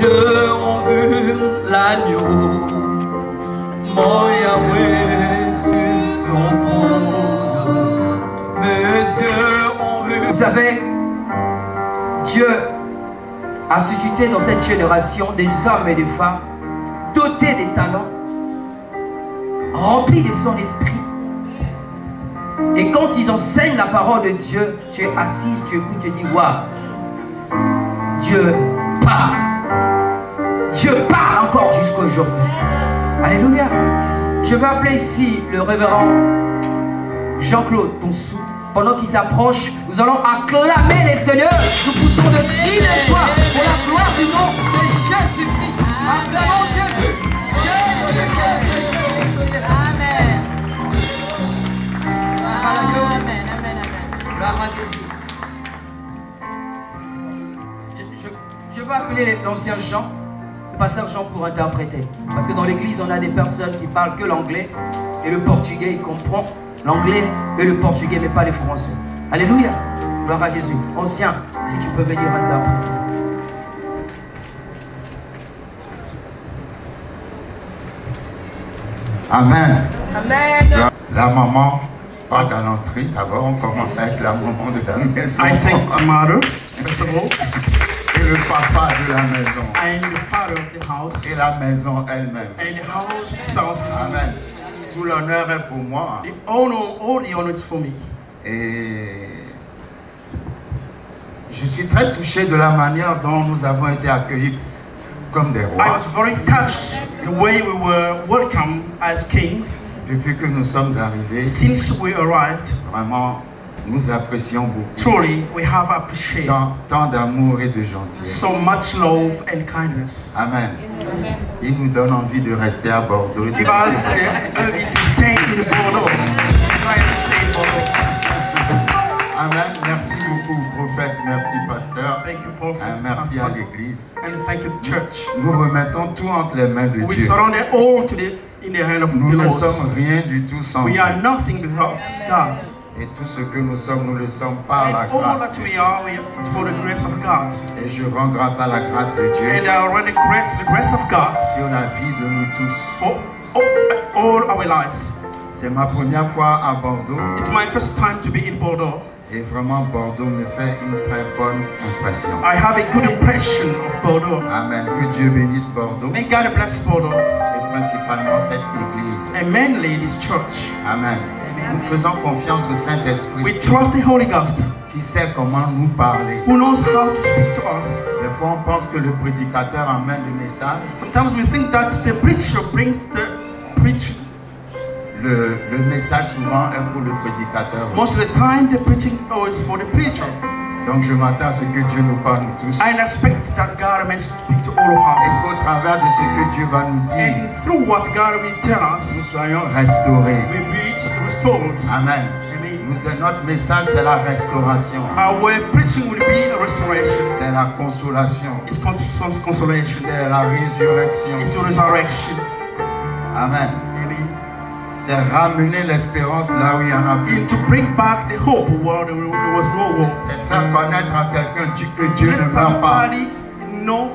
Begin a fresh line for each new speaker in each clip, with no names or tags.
yeux ont vu l'agneau, mon Yahweh sur son trône. Mes yeux ont vu.
Vous savez, Dieu a suscité dans cette génération des hommes et des femmes dotés des talents, remplis de son esprit. Et quand ils enseignent la parole de Dieu, tu es assise, tu écoutes, tu dis waouh, Dieu parle. Dieu parle encore jusqu'à aujourd'hui. Alléluia. Je vais appeler ici le révérend Jean-Claude Ponsou. Pendant qu'il s'approche, nous allons acclamer les seigneurs. Nous poussons de cris de joie pour la gloire du nom de Jésus-Christ. Acclamons Jésus.
Amen.
Amen.
Amen.
Gloire à Jésus. Je vais appeler l'ancien Jean, le pasteur Jean, pour interpréter. Parce que dans l'église, on a des personnes qui parlent que l'anglais et le portugais. Ils comprennent l'anglais et le portugais, mais pas les français. Alléluia. Gloire à Jésus. Ancien, si tu peux venir interpréter.
Amen.
Amen.
La maman, par galanterie, d'abord, on commence avec la maman de la maison.
I thank the mother, first of all,
Et le papa de la maison.
and the father of the house,
Et la maison elle-même.
and the house itself.
Amen. Tout l'honneur est pour moi.
The honor, all the honor is for me.
Et je suis très touché de la manière dont nous avons été accueillis comme des
I
rois.
was very touched the way we were welcomed as kings.
Depuis que nous sommes arrivés,
Since we arrived,
vraiment, nous apprécions beaucoup.
truly we have appreciated
Tant d'amour et de gentillesse.
so much love and kindness.
Amen. Il nous donne envie de rester à Bordeaux.
Give us the ability to stay in the Bordeaux. Try to stay in Bordeaux.
Amen. Merci beaucoup, prophète. Merci, pasteur.
Thank you, Prophet.
Merci à l'Église.
And thank you, church.
Nous remettons tout entre les mains de
We
Dieu.
surrender all to in the hand of
Nous
the
ne
Lord.
sommes rien du tout sans
We
Dieu.
are nothing without God.
Et tout ce que nous sommes, nous le sommes par la
And all
grâce.
that we are, it's for the grace of God.
Et je rends grâce à la grâce de
And
Dieu
I run grace to the grace of God
sur la vie de nous tous.
for all our lives.
C'est ma première fois à Bordeaux
It's my first time to be in Bordeaux.
et vraiment Bordeaux me fait une très bonne impression.
I have a good impression of Bordeaux.
Amen. Que Dieu bénisse Bordeaux
May God bless Bordeaux
et principalement cette église.
and mainly this church.
Amen. Nous faisons confiance au Saint-Esprit
We trust the Holy Ghost
qui sait comment nous parler.
who knows how to speak to us.
Des fois, on pense que le prédicateur amène le message.
Sometimes we think that the preacher brings the preaching.
Le message souvent est pour le prédicateur aussi.
Most of the time the preaching is for the preacher.
Donc je m'attends à ce que Dieu nous parle nous tous.
I expect that God may speak to all of
Et
us.
qu'au travers de ce que Dieu va nous dire,
And through what God will tell us,
nous soyons restaurés.
we be restored.
Amen.
Amen.
Notre message, c'est la restauration.
Our preaching will be a restoration.
C'est la consolation.
It's consolation.
C'est la résurrection.
It's a resurrection.
Amen.
Amen.
C'est ramener l'espérance là où il y en a plus.
And to bring back the hope where there was no hope.
C'est faire connaître à quelqu'un que Dieu
Let
ne meurt pas.
somebody know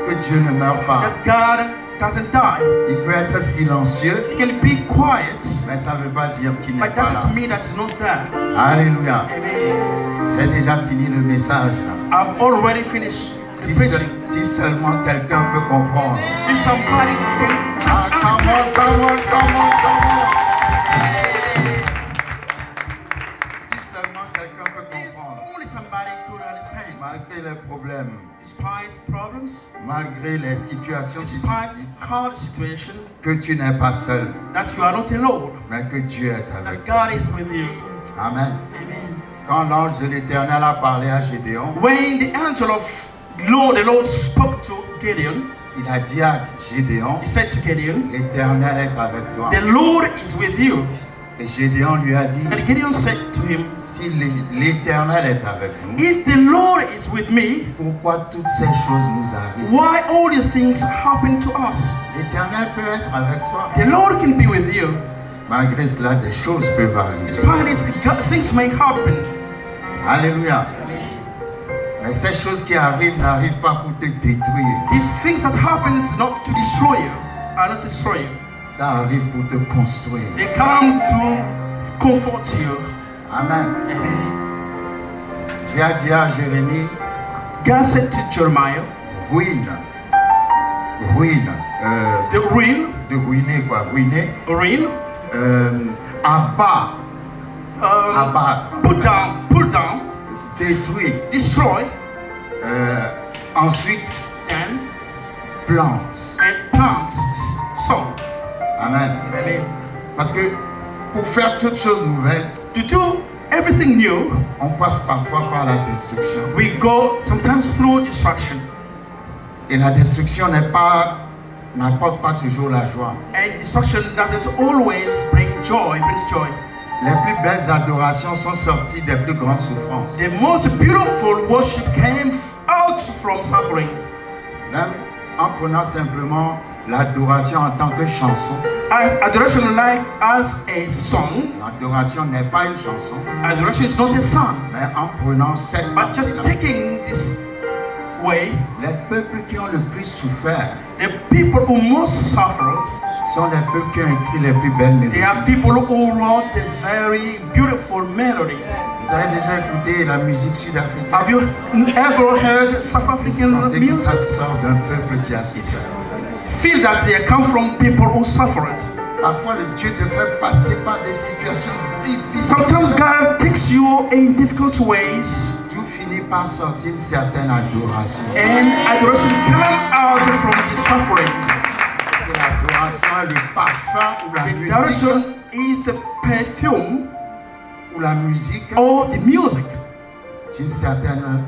Que Dieu ne meurt pas.
that God doesn't die.
Il peut être silencieux,
It can be quiet,
mais ça ne veut pas dire qu'il n'est
but
pas là.
doesn't mean that it's not there.
Alléluia.
Amen.
J'ai déjà fini le message là.
I've already finished the preaching.
Si seulement quelqu'un peut comprendre.
If somebody can just
Come
understand.
on, come on, come on, come on. Si seulement quelqu'un peut comprendre.
Only somebody could understand.
Malgré les problèmes,
Despite problems,
malgré les situations
despite
difficiles,
hard situations,
que tu n'es pas seul,
that you are not alone,
mais que Dieu est avec
that
toi.
God is with you.
Amen.
Amen.
Quand l'ange de l'Éternel a parlé à Gédéon,
When the angel of the Lord spoke to Gideon,
il a dit à Gédéon,
he said to Gideon,
l'Éternel est avec toi.
the Lord is with you.
Et Gédéon lui a dit,
And Gideon said to him,
si l'Éternel est avec nous,
if the Lord is with me,
pourquoi toutes ces choses nous arrivent?
why all these things happen to us?
L'Éternel peut être avec toi.
The Lord can be with you.
Malgré cela, des choses peuvent arriver.
Despite it, things may happen.
Alléluia. Mais ces choses qui arrivent n'arrivent pas pour te détruire.
These things that happen is not to destroy you, are not to destroy you.
Ça arrive pour te construire.
They come to comfort you.
Amen.
Amen.
Dieu a dit à Jérémie,
God said to Jeremiah,
ruine.
the ruin,
De ruiner quoi, ruiner. Abat, abattre,
pull down,
détruire.
destroy,
Ensuite,
then
plante.
and plants, sow.
Amen.
Amen.
Parce que pour faire toutes choses nouvelles,
To do everything new,
on passe parfois par la destruction.
we go sometimes through destruction.
Et la destruction n'apporte pas toujours la joie.
And destruction doesn't always bring joy, brings joy.
Les plus belles adorations sont sorties des plus grandes souffrances.
The most beautiful worship came out from sufferings.
Même en prenant simplement l'adoration en tant que chanson.
Adoration like as a song.
L'adoration n'est pas une chanson,
Adoration is not a song.
mais en prenant cette
But just
partie-là.
taking this way,
Les peuples qui ont le plus souffert
the people who most suffered,
sont les peuples qui ont écrit les plus belles
they are
mélodies.
people who wrote the very beautiful melody.
Vous avez déjà écouté la musique sud-africaine?
Have you ever heard South
Vous
African
sentez que ça
music?
sort d'un peuple qui a souffert.
Feel that they come from people who suffered.
Parfois, le Dieu te fait passer par des situations difficiles.
Sometimes God takes you in difficult ways,
Tout finit par sortir une certaine adoration.
and adoration come out from the sufferings.
L'adoration est le parfum ou la
The
musique,
adoration is the perfume
ou la musique
or the music
d'une certaine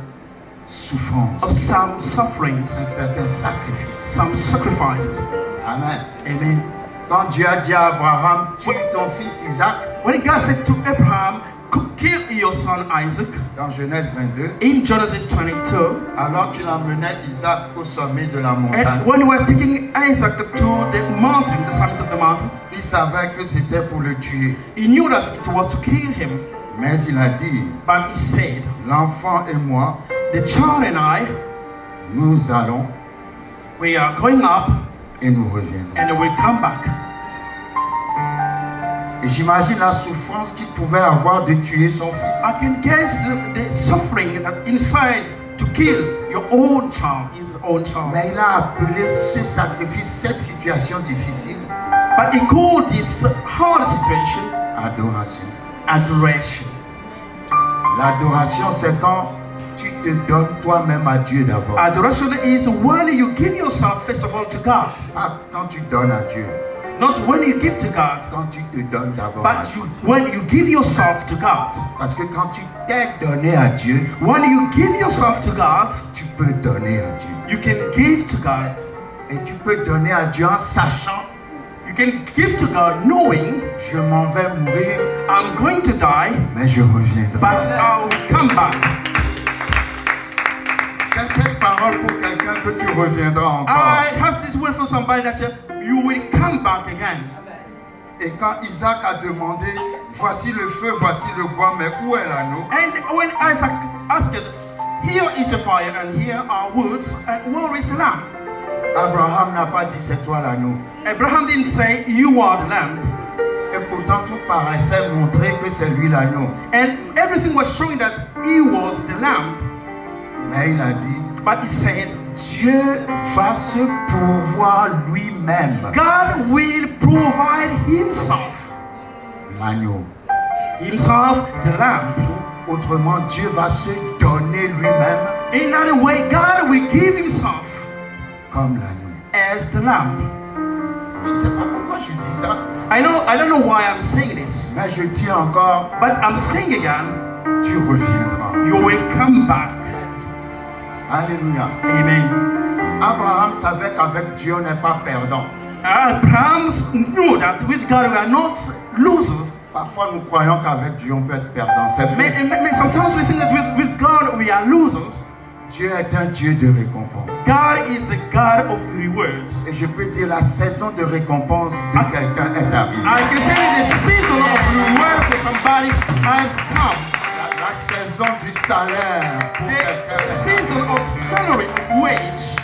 souffrance,
of some
un
sufferings,
certain sacrifice.
some sacrifices.
Amen.
Amen.
Quand Dieu a dit à Abraham, tue ton fils Isaac,
When God said to Abraham, kill your son Isaac,
dans Genèse 22,
in Genesis 22,
alors qu'il emmenait Isaac au sommet de la montagne,
and when we were taking Isaac to the mountain, the summit of the mountain,
il savait que c'était pour le tuer.
he knew that it was to kill him.
Mais il a dit,
But he said,
l'enfant et moi,
the child and I,
nous allons
we are going up
et nous reviendrons.
and we'll come back.
Et j'imagine la souffrance qu'il pouvait avoir de tuer son fils.
I can guess the suffering that inside to kill your own child, his own child.
Mais il a appelé ce sacrifice, cette situation difficile,
But he called this hard situation
adoration.
adoration.
L'adoration, c'est quand tu te donnes toi-même à Dieu d'abord.
Adoration is when you give yourself first of all to God.
Pas quand tu donnes à Dieu,
Not when you give to God,
quand tu te donnes d'abord à
but
Dieu.
when you give yourself to God.
Parce que quand tu t'es donné à Dieu,
When you give yourself to God,
tu peux donner à Dieu.
you can give to God.
Et tu peux donner à Dieu en sachant,
You can give to God knowing
je m'en vais mourir,
I'm going to die,
mais je reviendrai.
but I'll come back.
J'ai cette parole pour quelqu'un que tu reviendras encore.
I have this word for somebody that you will come back again.
Et quand Isaac a demandé, voici le feu, voici le bois, mais où est l'anneau?
And when Isaac asked, here is the fire and here are woods, and where is the lamb?
Abraham n'a pas dit c'est toi l'anneau.
Abraham didn't say, you are the lamb.
Et pourtant tout paraissait montrer que c'est lui l'agneau.
And everything was showing that he was the lamb.
Mais il a dit,
But he said,
Dieu va se pourvoir lui-même
God will provide himself.
l'agneau.
Himself, the lamb.
Autrement, Dieu va se donner lui-même
In another way, God will give himself
comme l'agneau.
as the lamb.
Je ne sais pas pourquoi je dis ça,
I don't know why I'm saying this,
mais je dis encore,
but I'm saying again,
tu reviendras.
you will come back.
Alléluia.
Amen.
Abraham savait qu'avec Dieu on n'est pas perdant.
Abraham knew that with God we are not losers.
Parfois nous croyons qu'avec Dieu on peut être perdant. C'est faux.
Sometimes we think that with God we are losers.
Dieu est un Dieu de récompense.
God is the God of rewards.
Et je peux dire la saison de récompense de quelqu'un est arrivée.
I can say that the season of reward for somebody has come.
La saison saison du salaire pour
The
quelqu'un.
season of salary, of wage.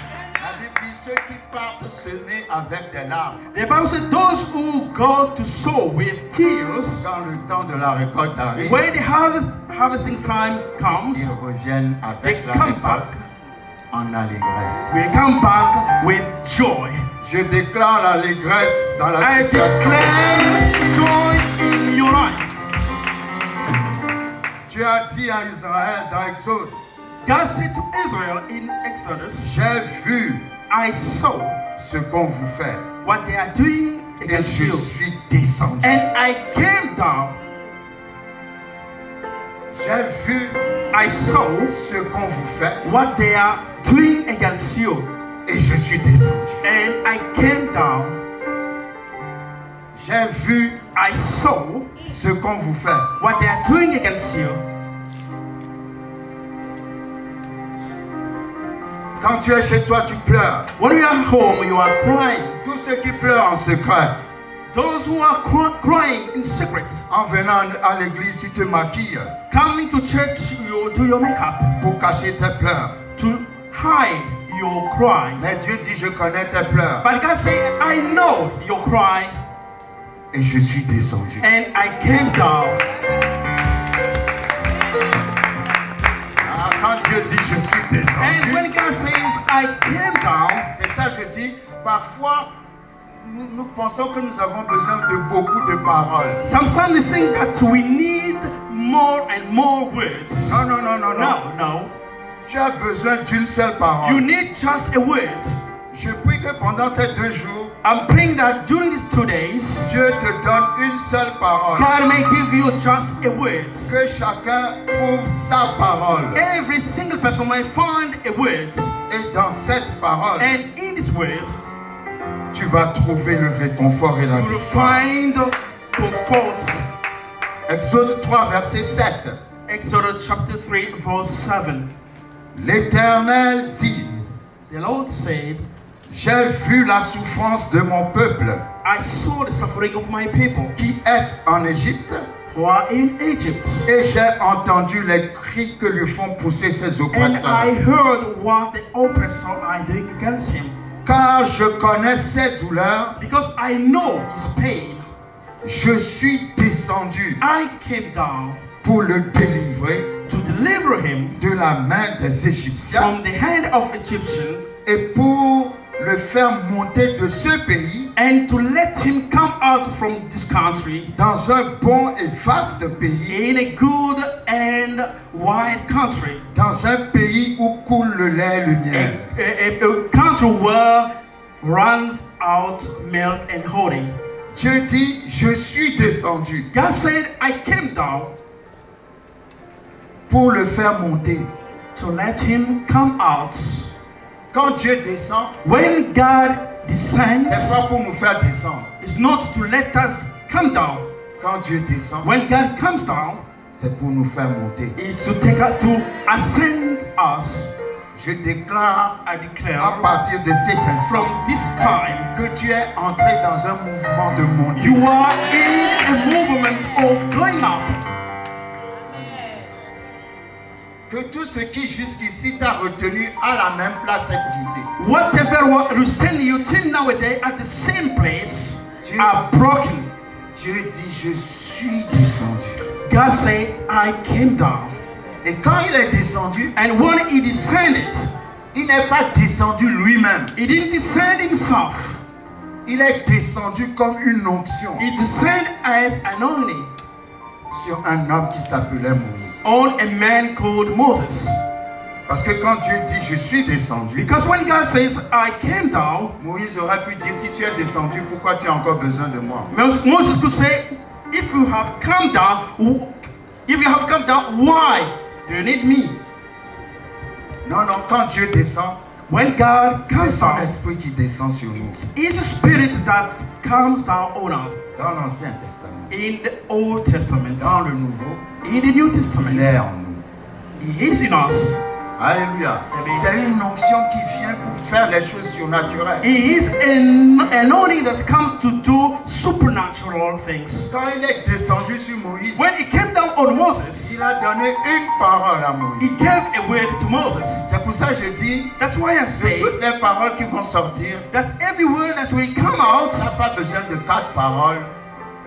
La Bible dit ceux qui partent semer avec des larmes.
The Bible says those who go to sow with tears,
Quand le temps de la récolte arrive,
when the harvesting time comes,
ils reviennent avec
they
la
come
récolte
back.
en allégresse.
We come back with joy.
Je déclare l'allégresse dans la
I
situation.
declare joy in your life.
Tu as dit à Israël dans Exode,
God said to Israel in Exodus,
j'ai vu
I saw
ce qu'on vous fait
what they are doing
et
against
je
you,
suis descendu.
and I came down.
J'ai vu
I saw
ce qu'on vous fait
what they are doing against you,
et je suis descendu.
and I came down.
J'ai vu
I saw
ce qu'on vous fait.
what they are doing against you.
Quand tu es chez toi, tu pleures.
When you are home, you are crying.
Tous ceux qui pleurent en secret,
Those who are crying in secret,
en venant à l'église, tu te maquilles
coming to church, you do your makeup
pour cacher tes pleurs.
to hide your cries.
Mais Dieu dit, je connais tes pleurs
But God said, I know your cries,
et je suis descendu.
and I came down.
Ah, quand Dieu dit, je suis
And
descendu,
when God says, I came down,
c'est ça je dis, parfois, nous pensons que nous avons besoin de beaucoup de paroles.
sometimes we think that we need more and more words.
Non, non, non, non, non.
No.
Tu as besoin d'une seule
You
parole.
need just a word.
Je prie que pendant ces 2 jours,
I'm praying that during these 2 days,
Dieu te donne une seule parole.
God may give you just a word.
Que chacun trouve sa parole.
Every single person may find a word.
Et dans cette parole,
And in this word,
tu vas trouver le réconfort et la
you will
victoire.
find comfort.
Exode 3, verset 7.
Exodus chapter 3, verse 7.
L'Éternel dit,
The Lord said,
j'ai vu la souffrance de mon peuple
I saw the suffering of my people
qui est en Égypte
who are in Egypt,
et j'ai entendu les cris que lui font pousser ses
and I
oppresseurs.
heard what the oppressor are doing against him.
Car je connais ses douleurs,
Because I know his pain,
je suis descendu
I came down
pour le délivrer
to deliver him
de la main des Égyptiens
from the hand of Egyptian,
et pour le faire monter de ce pays
and to let him come out from this country
dans un bon et vaste pays,
in a good and wide country,
dans un pays où coule le lait et le miel.
a country where runs out milk and honey.
Dieu dit, je suis descendu
God said, I came down
pour le faire monter.
to let him come out.
Quand Dieu descend,
When God
c'est
descends,
pas pour nous faire descendre.
it's not to let us come down.
Quand Dieu descend,
When God comes down,
c'est pour nous faire monter.
it's to take us to ascend us.
Je déclare
I
à
declare
partir de cet instant
from this time,
que tu es entré dans un mouvement de monter.
you are in a movement of going up.
Que tout ce qui jusqu'ici t'a retenu à la même place est brisé.
Whatever was restraining you till nowadays at the same place
Dieu-
are broken.
Dieu dit, je suis descendu.
God said, I came down.
Et quand il est descendu,
And when he descended,
il n'est pas descendu lui-même.
he didn't descend himself.
Il est descendu comme une onction
He descended as anointing
sur un homme qui s'appelait Moïse.
on a man called Moses.
Parce que quand Dieu dit, je suis descendu,
Because when God says, I came down,
Moïse aurait pu dire, si tu es descendu, pourquoi tu as encore besoin de moi?
Moses could say, if you have come down, why do you need me?
Non, non, quand Dieu descend,
When God
c'est
comes
son
down,
esprit qui descend sur nous.
it's a spirit that comes down on us.
Dans l'Ancien Testament,
In the Old Testament,
dans le Nouveau,
in the New
il
Testament,
est en nous.
He is in us.
Alléluia. C'est une onction qui vient pour faire les choses surnaturelles.
He is an anointing that comes to do supernatural things.
Quand il est descendu sur Moïse,
When he came down on Moses,
il a donné une parole à Moïse.
he gave a word to Moses.
C'est pour ça que je dis,
That's why I
que
say
toutes les paroles qui vont sortir,
that every word that will come out,
tu n'as pas besoin de 4 paroles.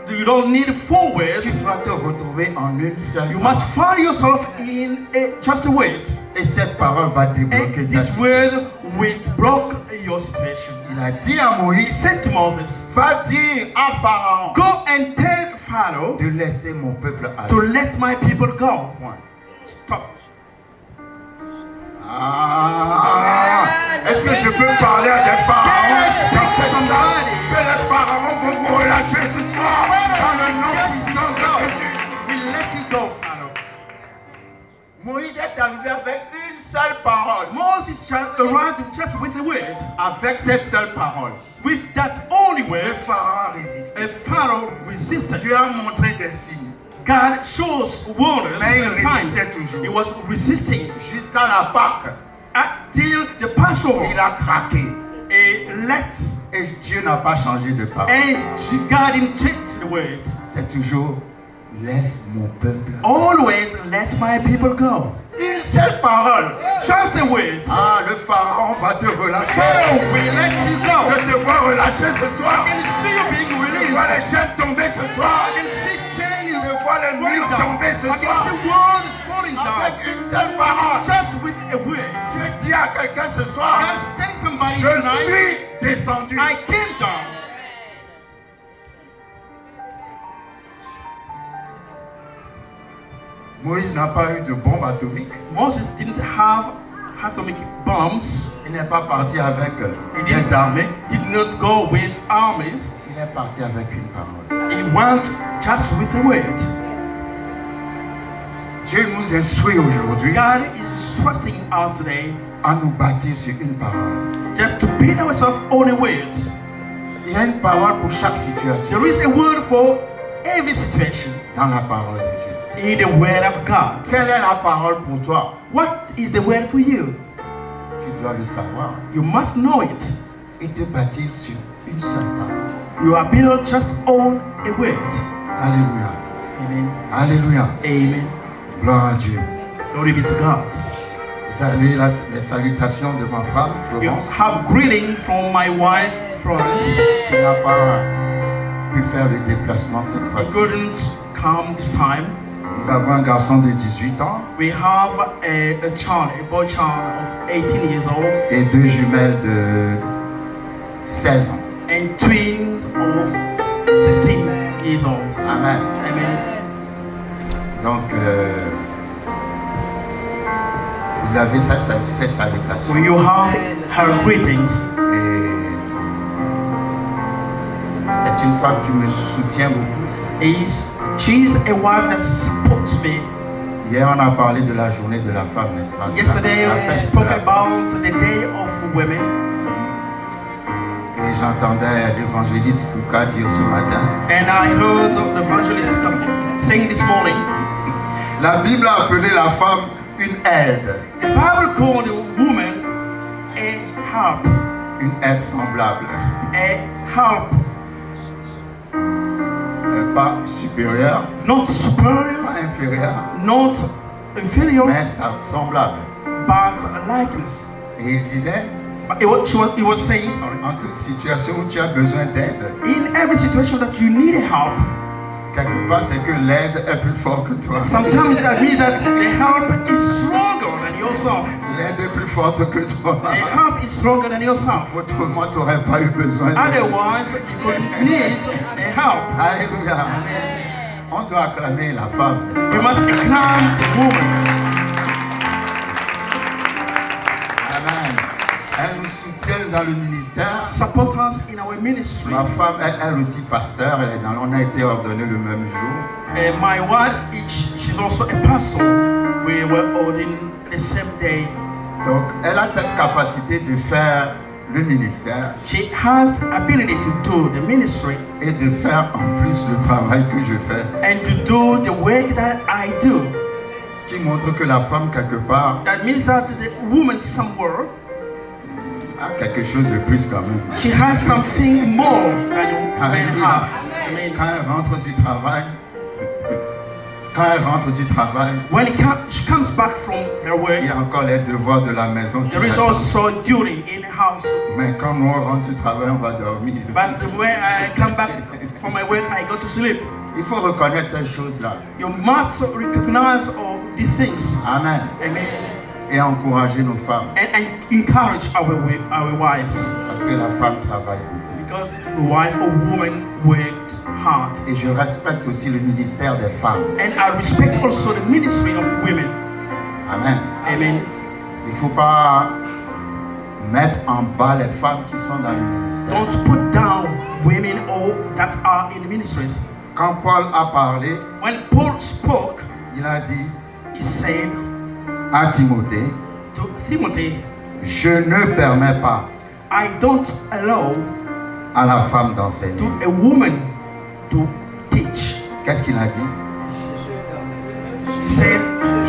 you don't need 4
Tu
words.
dois te retrouver en une seule
You
parole.
must find yourself in just a word.
Et cette parole va débloquer
And
ta
this
situation.
word will block your situation.
Il a dit à
He
Moïse,
said to Moses,
va dire à Pharaon
go and tell Pharaoh
de laisser mon peuple
to
aller.
let my people go.
Point.
Stop.
Est-ce que je peux parler à des pharaons dans cette salle? Que les pharaons vont vous relâcher ce soir dans le nom puissant de Jésus.
We'll let you go, Pharaoh.
Moïse est arrivé avec une seule parole.
Moses arrived just with a word.
Avec cette seule parole,
With that only
le
word,
pharaon a résisté.
a Pharaoh resisted.
Dieu a montré des signes
God shows wonders
Mais il
and signs.
résistait toujours.
He was resisting
jusqu'à la Pâque.
until the Passover.
Il a craqué.
And
Et Dieu n'a pas changé de parole.
God didn't change the word.
C'est toujours laisse mon peuple.
Always let my people go.
Une seule parole.
Just a word.
Ah, le pharaon va te relâcher.
Pharaoh will let you go.
Je te vois relâcher ce soir.
I can see you being
Je
released.
vois les chaînes tomber ce soir.
I can see chains
Je vois les
falling
murs
down.
tomber ce
I can
soir.
see walls falling down.
Avec une seule parole.
Just with a word.
Dieu dit à quelqu'un ce soir,
God's telling somebody
je
tonight,
suis descendu.
I came down.
Moïse n'a pas eu de bombe atomique.
Moses didn't have atomic bombs.
Il n'est pas parti avec
He
des armées.
did not go with armies.
Il est parti avec une parole.
He went just with a word.
Dieu nous instruit aujourd'hui
God is trusting us today
à nous bâtir sur une parole.
just to build ourselves on a word.
Il y a une parole pour chaque situation
There is a word for every situation
dans la parole de Dieu.
in the word of God.
Quelle est la parole pour toi?
What is the word for you?
Tu dois le savoir
You must know it.
et te bâtir sur une seule parole.
You are built just on a word.
Alléluia.
Amen.
Alléluia.
Amen.
Gloire à Dieu.
Glory be to God.
Vous avez les salutations de ma femme,
You
Florence,
have greeting from my wife, Florence.
qui n'a pas pu faire le déplacement cette
He
fois-ci.
couldn't come this time.
Nous avons un garçon de 18 ans
We have a child, a boy child of 18 years old,
et 2 jumelles de 16 ans.
and twins of 16 years old.
Amen.
Amen.
Donc, vous avez ces salutations.
So you have her greetings.
Et c'est une femme qui me soutient beaucoup.
She's a wife that supports me.
Hier, on a parlé de la journée de la femme, n'est-ce pas?
Yesterday
La
we
fête de
spoke
la femme.
about the Day of Women,
Et j'entendais l'évangéliste Kouka dire ce matin,
and I heard the evangelist saying this morning,
la Bible a appelé la femme une aide,
the Bible called a woman a help,
une aide semblable.
a help,
Pas supérieure,
not superior,
pas inférieure,
not inferior,
mais semblable.
but likeness.
Et il disait,
But he was saying, sorry,
en toute situation où tu as besoin d'aide,
in every situation that you need help,
quelque part c'est que l'aide est plus forte que toi.
sometimes that means that the help is stronger than yourself.
L'aide est plus forte que toi.
The help is stronger than yourself.
Autrement, tu n'aurais pas eu besoin d'aide.
Otherwise, you could need a help.
Alléluia. On doit acclamer la femme, n'est-ce
We
pas?
must acclaim the woman.
Amen. Elle nous soutient dans le ministère.
Support us in our ministry.
Ma femme est elle aussi pasteur. On a été ordonnés le même jour.
My wife, she's also a pastor. We were ordained the same day.
Donc, elle a cette capacité de faire le ministère
She has ability to do the ministry
et de faire en plus le travail que je fais,
and to do the work that I do.
qui montre que la femme, quelque part,
That means that the woman somewhere
Ah, quelque chose de plus quand même.
She has something more than you may
Alléluia.
have. Amen.
Quand elle rentre du travail,
When she comes back from her work,
il y a encore les devoirs de la maison qui
there is
l'attendent.
also duty in the house.
Mais quand nous on rentre du travail, on va dormir.
But when I come back from my work, I go to sleep.
Il faut reconnaître ces choses-là.
You must recognize all these things.
Amen.
Amen.
Et encourager nos femmes.
And encourage our wives.
Parce que la femme travaille beaucoup.
Because the wife or woman works hard.
Et je respecte aussi le ministère des femmes.
And I respect also the ministry of women.
Amen.
Amen.
Il ne faut pas mettre en bas les femmes qui sont dans le ministère.
Don't put down women all that are in the ministries.
Quand Paul a parlé,
When Paul spoke,
il a dit
he said
à Timothée,
to Timothy,
je ne permets pas
I don't allow
à la femme d'enseigner.
to a woman to teach.
Qu'est-ce qu'il a dit?
He said,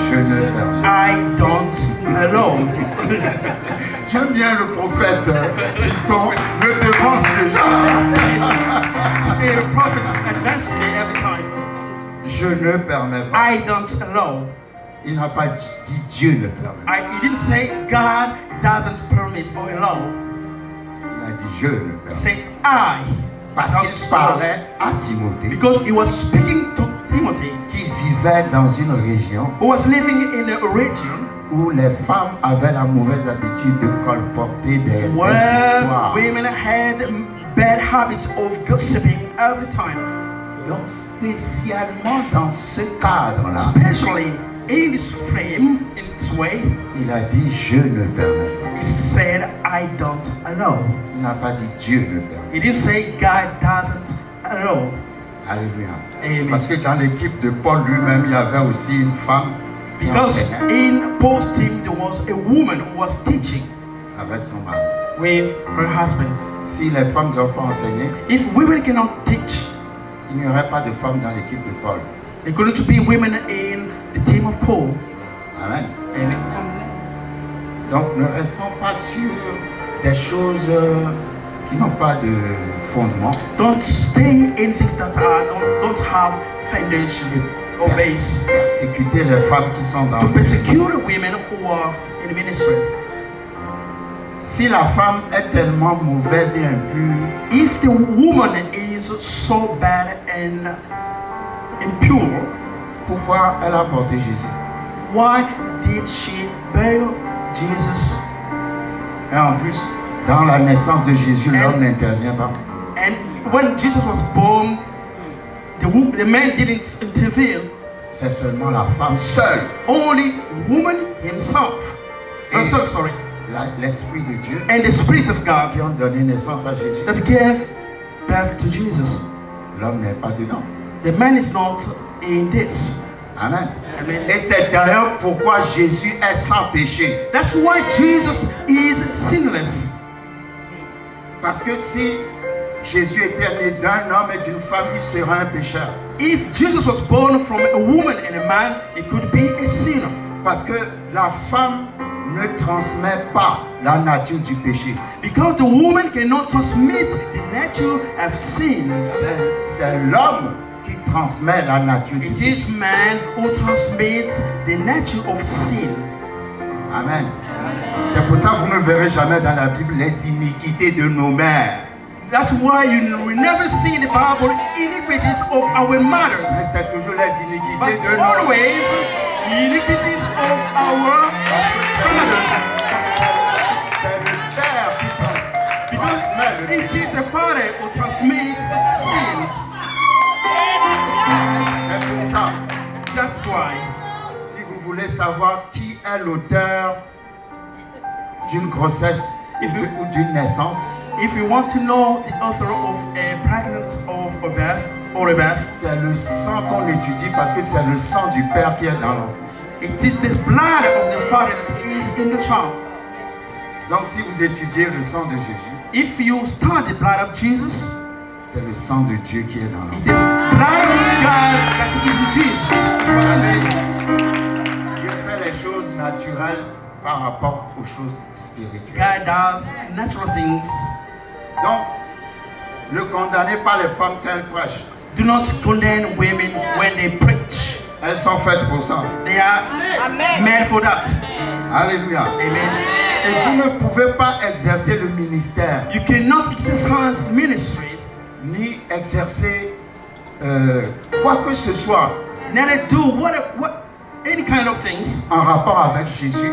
Je ne permets pas.
I don't allow.
J'aime bien le prophète Fiston, me devance déjà.
The prophet advanced me every time.
Je ne permets pas.
I don't allow.
Il n'a pas dit Dieu ne permet pas.
He didn't say God doesn't permit or allow.
Il a dit je ne
He
permets
said I.
pas. Parce qu'il parlait à Timothée
Because he was speaking to Timothy,
qui vivait dans une région
who was living in a region
où les femmes avaient la mauvaise habitude de colporter des
where
histoires.
women had bad habits of gossiping every time.
Donc spécialement dans ce cadre-là,
Especially in this frame, in this way,
il a dit je ne permets pas.
he said, I don't allow.
Il n'a pas dit Dieu ne permet
He didn't say God doesn't allow.
pas. Alléluia.
Amen.
Parce que dans l'équipe de Paul lui-même, il y avait aussi une femme qui
Because
enseignait
in Paul's team there was a woman who was teaching
avec son mari.
with her husband.
Si les femmes ne doivent pas enseigner,
If women cannot teach,
il n'y aurait pas de femmes dans l'équipe de Paul.
there couldn't be women in the team of Paul.
Amen.
Amen.
Donc ne restons pas sur des choses qui n'ont pas de fondement.
Don't stay in things that don't have foundation or base.
Persécuter les femmes qui sont dans
To
le
persecute women who are in the ministries.
Si la femme est tellement mauvaise et impure,
If the woman is so bad and impure,
pourquoi elle a porté Jésus?
why did she bear Jesus?
Et en plus, dans la naissance de Jésus, l'homme n'intervient pas.
And when Jesus was born, the man didn't intervene.
C'est seulement la femme seule.
Only woman himself. Herself, sorry.
L'Esprit de Dieu
And the Spirit of God
qui ont donné naissance à Jésus.
that gave birth to Jesus.
L'homme n'est pas dedans.
The man is not in this.
Amen.
Amen.
Et c'est d'ailleurs pourquoi Jésus est sans péché.
That's why Jesus is sinless.
Parce que si Jésus était né d'un homme et d'une femme, il serait un pécheur.
If Jesus was born from a woman and a man, he could be a sinner.
Parce que la femme ne transmet pas la nature du péché.
Because the woman cannot transmit the nature of sin.
C'est l'homme qui transmet la nature du
It
péché.
is man who transmits the nature of sin.
Amen. C'est pour ça que vous ne verrez jamais dans la Bible les iniquités de nos mères.
That's why you will never see in the Bible iniquities of our mothers.
Mais c'est toujours les iniquités
But
de nos
always the iniquities of our fathers.
C'est le père qui transmet
Because
le
it is the father who transmits sins.
C'est pour ça.
That's why.
Si vous voulez savoir qui est l'auteur d'une grossesse ou d'une naissance,
If you want to know the author of a pregnancy of a birth,
c'est le sang qu'on étudie parce que c'est le sang du père qui est dans l'enfant.
it is the blood of the father that is in the child.
Donc si vous étudiez le sang de Jésus,
If you study the blood of Jesus,
c'est le sang de Dieu qui est dans
it
l'enfant.
is blood of God that is in Jesus. That's what I'm saying.
Dieu fait les choses naturelles par rapport aux choses spirituelles.
God does natural things.
Donc, ne condamnez pas les femmes quand elles prêchent.
Do not condemn women when they preach.
Elles sont faites pour ça.
They are made for that.
Alléluia.
Amen.
Et vous ne pouvez pas exercer le ministère,
You cannot exercise ministry,
ni exercer quoi que ce soit
neither do what any kind of things
en rapport avec Jésus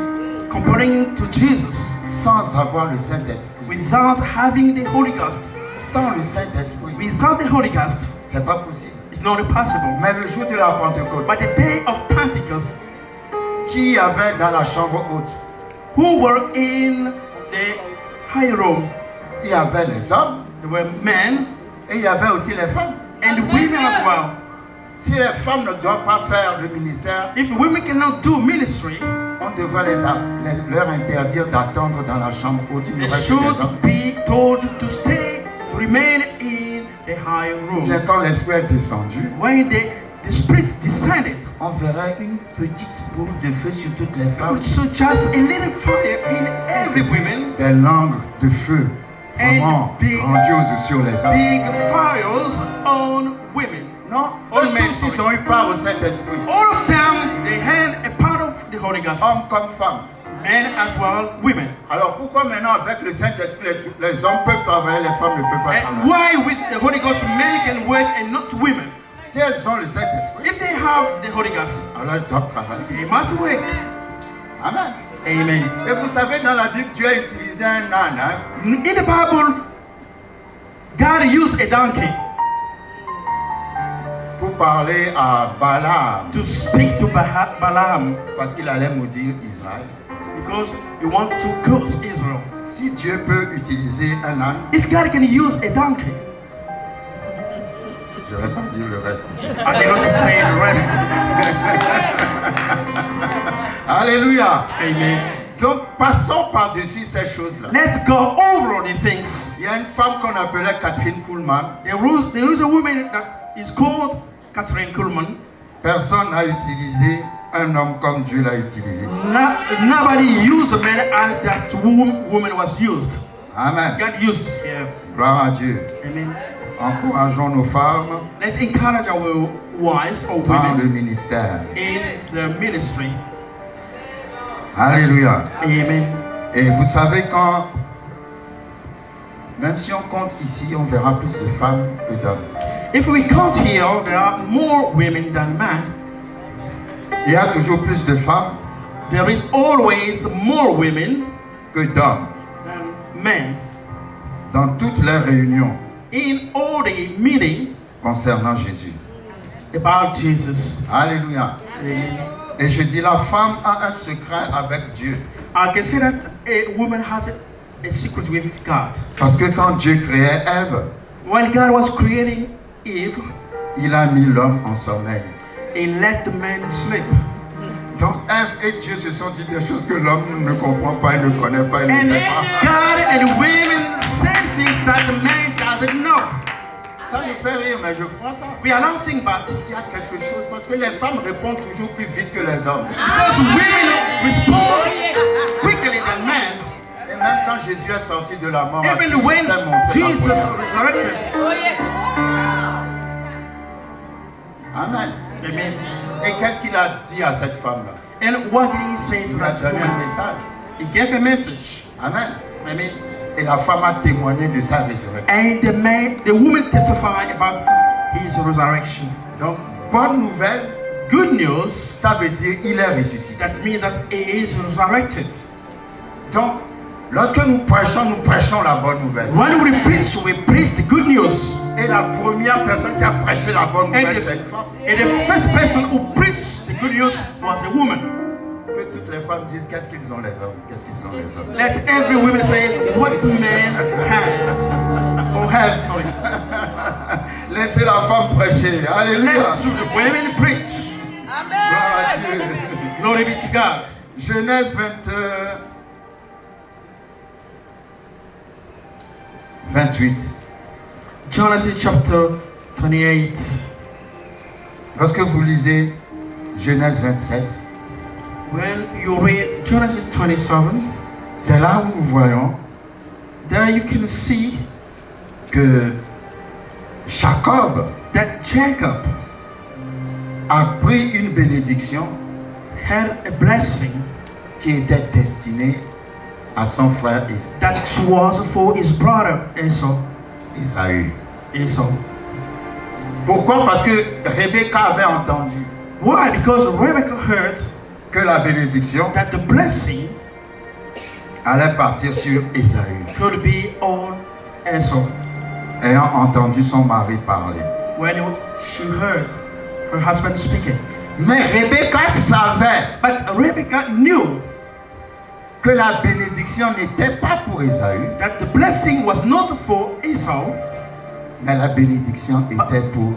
comparing to Jesus
sans avoir le Saint-Esprit.
without having the Holy Ghost.
Sans le Saint-Esprit,
Without the Holy Ghost,
c'est pas possible.
it's not possible.
Mais le jour de la Pentecôte,
But the day of Pentecost,
qui y avait dans la chambre haute?
who were in the high room?
Il y avait les hommes
There were men
et il y avait aussi les femmes.
and women as well.
Si les femmes ne doivent pas faire le ministère,
If women cannot do ministry,
on devrait leur interdire d'attendre dans la chambre haute. Il n'y
they
aurait que des
should
hommes.
be told to stay, to remain in the high room.
Bien, quand l'Esprit est descendu,
When the Spirit descended,
On verrait une petite boule de feu sur toutes les
you
femmes.
could see just a little fire in every woman,
des langues de feu vraiment
big-
grandioses sur les hommes.
big fires on women.
Non,
All
eux
men,
tous ils
sorry.
ont eu part au Saint-Esprit,
All of them, they had a part of the Holy Ghost.
hommes comme femmes.
Men as well, women.
Alors pourquoi maintenant avec le Saint-Esprit les hommes peuvent travailler, les femmes ne peuvent pas
And
travailler?
why with the Holy Ghost men can work and not women?
Si elles ont le Saint-Esprit,
If they have the Holy Ghost,
alors elles doivent travailler.
they must work.
Amen.
Amen.
Et vous savez, dans la Bible, Dieu a utilisé un âne hein,
In the Bible, God used a donkey
pour parler à Balaam
to speak to Balaam
parce qu'il allait maudire Israël.
because he wants to curse Israel.
Si Dieu peut utiliser un âne,
If God can use a donkey,
je ne vais pas dire le reste.
I did not say the rest.
Alléluia.
Amen.
Donc passons par-dessus ces choses-là.
Let's go over the things.
Il y a une femme qu'on appelait Catherine Kuhlman.
There is a woman that is called Catherine Kuhlman.
Personne n'a utilisé un homme comme Dieu l'a utilisé.
Nobody used a man as that woman was used.
Amen.
God used, yeah.
Gloire à Dieu.
Amen.
Encourageons nos femmes
Let's encourage our wives or
dans le
women
ministère.
in the ministry.
Alléluia.
Amen.
Et vous savez quand, même si on compte ici, on verra plus de femmes que d'hommes.
If we count here, there are more women than men.
Il y a toujours plus de femmes
There is always more women
que d'hommes
than men.
dans toutes les réunions
In all the meetings
concernant Jésus.
about Jesus.
Alléluia.
Amen.
Et je dis, la femme a un secret avec Dieu.
I can say that a woman has a secret with God.
Parce que quand Dieu créait Ève,
When God was creating Eve,
il a mis l'homme en sommeil.
He let the man sleep.
Donc Ève et Dieu se sont dit des choses que l'homme ne comprend pas, il ne connaît pas, il ne
And
sait pas.
God and women said things that the man doesn't know.
Ça nous fait rire, mais je crois ça.
We are laughing, but
Il y a quelque chose, parce que les femmes répondent toujours plus vite que les hommes.
because women respond quickly than men,
Et même quand Jésus est sorti de la mort,
even
il
when
s'est montré la
Jesus
première.
resurrected.
Amen.
Amen.
Et qu'est-ce qu'il a dit à cette femme-là?
And what did he say to
Il a
that
donné un
woman?
message.
He gave a message.
Amen.
Amen.
Et la femme a témoigné de sa résurrection.
And the woman testified about his resurrection.
Donc, bonne nouvelle,
Good news,
ça veut dire il est ressuscité.
that means that he is resurrected.
Donc, lorsque nous prêchons la bonne nouvelle.
When we preach the good news.
Et la première personne qui a prêché la bonne nouvelle, c'est une femme.
And the first person who preached the good news was a woman.
Que toutes les femmes disent qu'est-ce qu'ils ont les hommes, qu'est-ce qu'ils ont les hommes.
Let every woman say what men have or have. Sorry.
Laissez la femme prêcher. Alléluia.
Let the women preach.
Gloire à Dieu.
Glory be to God.
Genèse 28.
Genesis chapter 28.
Lorsque vous lisez Genèse 27,
When you read Genesis 27,
c'est là où nous voyons
there you can see
que Jacob
that Jacob
a pris une bénédiction
had a blessing
qui était destinée à son frère
that was for his brother Esau.
Ésaü. Pourquoi? Parce que Rebecca avait entendu
Why? Because Rebecca heard
que la bénédiction
that the blessing
allait partir sur Ésaü,
could be on Esau.
ayant entendu son mari parler.
When she heard her husband speaking.
Mais Rebecca savait
But Rebecca knew
que la bénédiction n'était pas pour Ésaü,
that the blessing was not for Esau,
mais la bénédiction était pour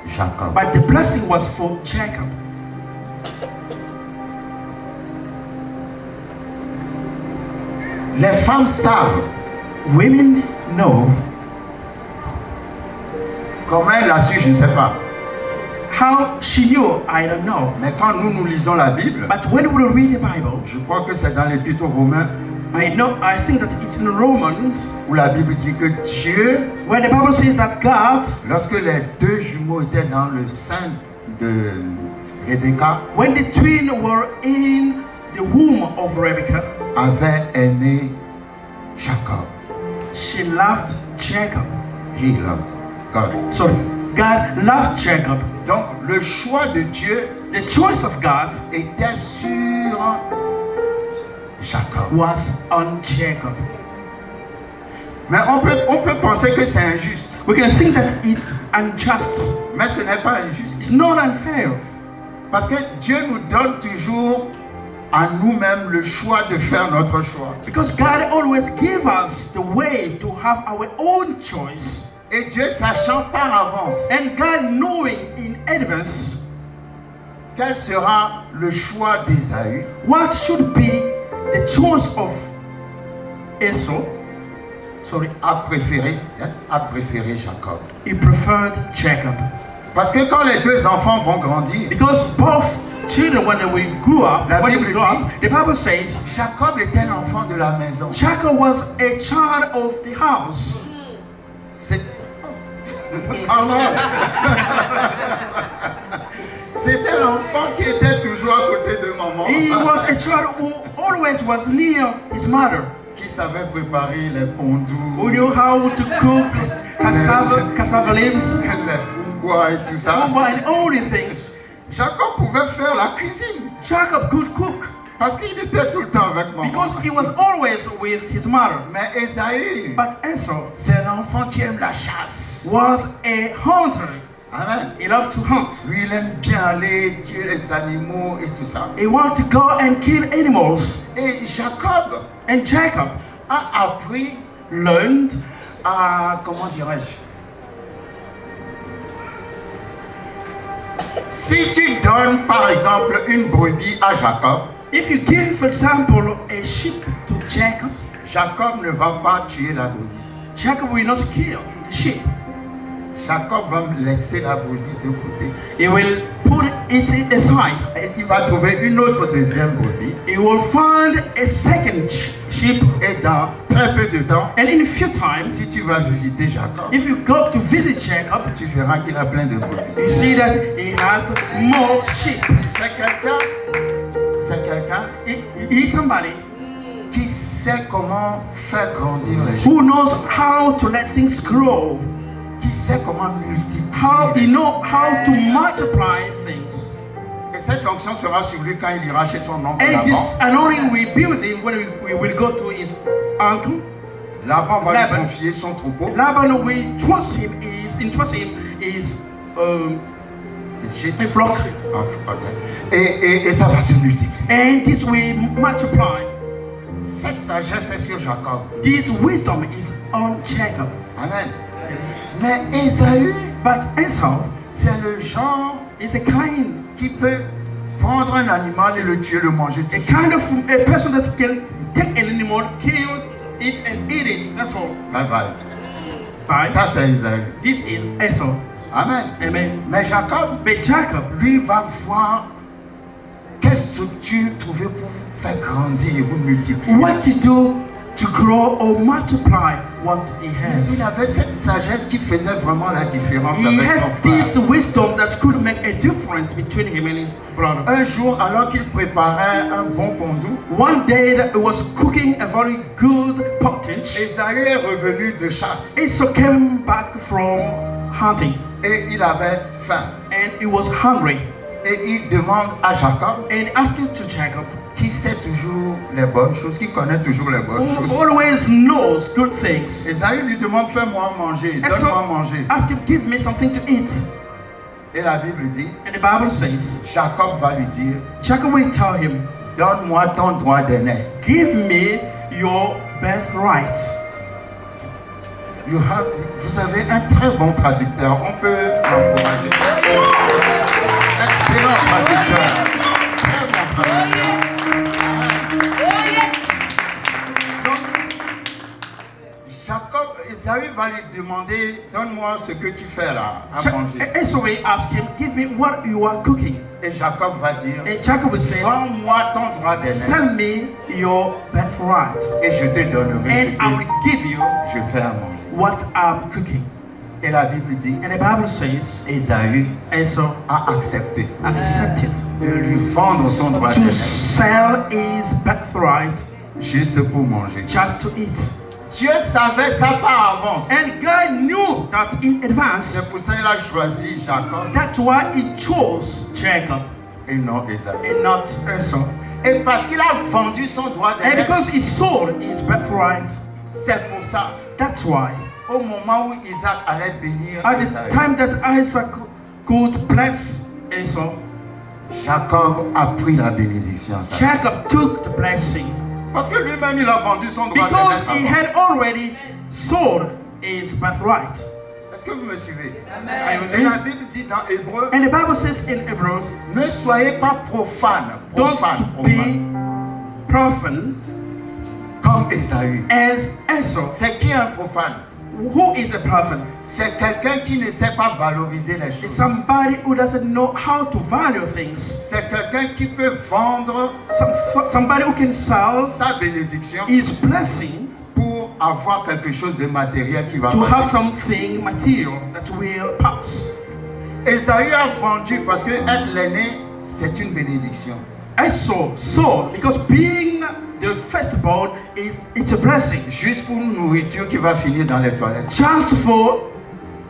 Jacob.
but the blessing was for Jacob.
Les femmes savent.
Women know.
Comment elle l'a su, je ne sais pas.
How she knew, I don't know.
Mais quand nous lisons la Bible,
But when we read the Bible,
je crois que c'est dans l'Épître aux Romains
I think that it's in Romans,
où la Bible dit que Dieu,
where the Bible says that God,
lorsque les deux jumeaux étaient dans le sein de Rebecca,
when the twins were in the womb of Rebecca,
avait aimé Jacob.
she loved Jacob.
He loved God.
Sorry, God loved Jacob.
Donc le choix de Dieu
The choice of God
était sur Jacob.
was on Jacob.
Mais on peut penser que c'est injuste.
We can think that it's unjust.
Mais ce n'est pas injuste.
It's not unfair.
Parce que Dieu nous donne toujours à nous-mêmes le choix de faire notre choix.
Because God always gives us the way to have our own choice.
Et Dieu sachant par avance
And God knowing in advance
quel sera le choix d'Ésaü,
what should be the choice of Esau,
a préféré Jacob.
he preferred Jacob.
Parce que quand les deux enfants vont grandir,
Because both children, when they grew up,
La
when
Bible
they grew up, the Bible says
Jacob était l'enfant de la maison.
Jacob was a child of the house.
Pardon. C'était l'enfant qui était toujours à côté de maman,
He was a child who always was near his mother,
qui savait préparer les pondous,
who knew how to cook cassava leaves,
les fungua et tout ça.
and all the things.
Jacob pouvait faire la cuisine
Jacob could cook
parce qu'il était tout le temps avec maman.
because he was always with his mother.
Mais Ésaü,
But Esau
c'est l'enfant qui aime la chasse.
was a hunter.
Amen.
He loved to hunt.
Lui, il aime bien aller tuer les animaux et tout ça.
He wanted to go and kill animals.
Et Jacob
And Jacob
a appris
learned
à, comment dirais-je, si tu donnes par exemple une brebis à Jacob,
if you give, for example, a sheep to Jacob,
Jacob ne va pas tuer la brebis.
Jacob will not kill the sheep.
Jacob va laisser la brebis de côté.
He will put it aside.
Et il va trouver une autre deuxième brebis.
He will find a second sheep.
Et dans très peu de temps,
And in a few times,
si tu vas visiter Jacob,
if you go to visit Jacob,
tu verras qu'il a plein de brebis.
you see that he has more sheep.
C'est quelqu'un
He's somebody
qui sait comment faire grandir les choses,
who knows how to let things grow.
qui sait comment multiplier.
How he know how to multiply things.
Et cette onction sera sur lui quand il ira chez son oncle
And
Laban.
this anointing will be with him when we will go to his uncle.
Laban va
Laban.
lui confier son troupeau,
Laban will entrust him his
his sheep.
a flock.
Et ça va se multiplier.
And this will multiply.
Cette sagesse est sur Jacob.
This wisdom is on Jacob.
Amen. Mais Ésaü,
But Esau
c'est le genre
is a kind
qui peut prendre un animal et le tuer, le manger tout
a
de suite.
kind of a person that can take an animal, kill it and eat it. That's all.
Bye bye.
Bye.
Ça c'est Ésaü.
This is Esau.
Amen.
Amen.
Mais Jacob,
But Jacob
lui, va voir quelles structure trouver pour faire grandir ou multiplier?
What to do to grow or multiply what he has.
Il avait cette sagesse qui faisait vraiment la différence
He
avec
had
son
this
frère.
wisdom that could make a difference between him and his brother.
Un jour, alors qu'il préparait un bon pondou,
One day that he was cooking a very good pottage,
Ésaü est revenu de chasse
Esau came back from hunting
et il avait faim.
and he was hungry
Et il demande à Jacob,
and asking to Jacob,
qui sait toujours les bonnes choses, qui connaît toujours les bonnes
who
choses.
always knows good things.
Ésaü lui demande, fais-moi manger,
Esau
donne-moi manger.
asked him, give me something to eat.
Et la Bible dit,
And the Bible says,
Jacob va lui dire,
Jacob will tell him,
donne-moi ton droit d'aînesse.
give me your birthright.
Vous avez un très bon traducteur, on peut l'encourager. Excellent traducteur. Très bon traducteur. Donc, Jacob, Ésaü va lui demander, donne-moi ce que tu fais là, à manger.
Esau will ask him, give me what you are cooking.
Et Jacob va dire,
And Jacob will say,
vends-moi ton droit d'aînesse
send me your birthright.
et je te donnerai
And I
ce
will
que
give you
je fais à manger.
what I'm cooking.
Et la Bible dit,
And the Bible says,
Ésaü
Esau
a accepté
accepted
de lui vendre son droit
to
d'aînesse
sell his birthright
juste pour manger.
just to eat.
Dieu savait ça par avance.
And God knew that in advance.
C'est pour ça qu'il a choisi Jacob
That's why he chose Jacob
et non Ésaü.
and not Esau.
Et parce qu'il a vendu son droit
And
d'aînesse,
because he sold his birthright,
c'est pour ça,
that's why
au moment où Isaac allait bénir
at the
Ésaü,
time that Isaac could bless Esau,
Jacob a pris la bénédiction.
Jacob took the blessing
Parce que lui-même, il a vendu son droit
because
d'aînesse.
he had already sold his birthright.
Est-ce que vous me suivez?
Are you with
Et
me?
la Bible dit dans Hébreu,
And the Bible says in Hebrews,
ne soyez pas profanes,
don't
profanes,
be profane
comme Ésaü.
as Esau.
C'est qui un profane?
Who is a prophet?
C'est quelqu'un qui ne sait pas valoriser les
It's
choses.
somebody who doesn't know how to value things.
C'est quelqu'un qui peut vendre
Somebody who can sell
sa bénédiction
his blessing
pour avoir quelque chose de matériel qui va
to have
passer.
something material that will pass.
Ésaü a vendu parce que être l'aîné, c'est une bénédiction.
Esau sold because being the firstborn it's a blessing.
Juste pour une nourriture qui va finir dans les toilettes.
Just for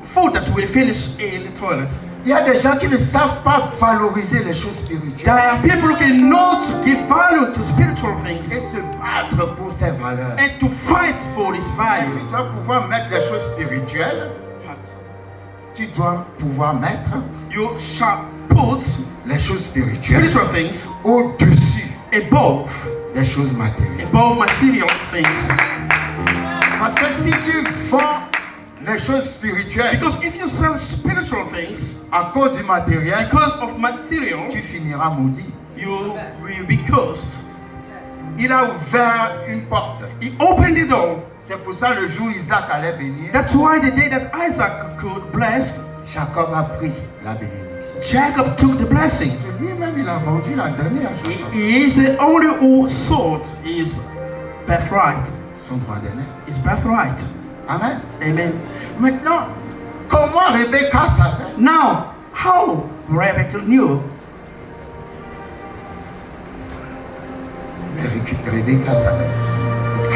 food that will finish in the toilet.
Il y a des gens qui ne savent pas valoriser les choses spirituelles
There are people who cannot give value to spiritual
et
things
se battre pour ces valeurs.
and to fight for this
Et
value.
tu dois pouvoir mettre les choses spirituelles, tu dois pouvoir mettre
You shall put
les choses spirituelles
spiritual things
au-dessus
above
des choses matérielles.
material things.
Parce que si tu vends les choses spirituelles
Because if you sell spiritual things
à cause du matériel,
because of material,
tu finiras maudit.
you will be cursed.
Il a ouvert une porte.
He opened the door.
C'est pour ça le jour où Isaac allait bénir,
That's why the day that Isaac could bless,
Jacob a pris la bénédiction.
Jacob took the blessing.
C'est lui-même, il a vendu, il a donné à Jacob
He is the only who sold his birthright.
son droit d'aînesse.
His birthright.
Amen.
Amen.
Maintenant, comment Rebecca savait?
Now, how Rebecca knew?
Mais Rebecca savait.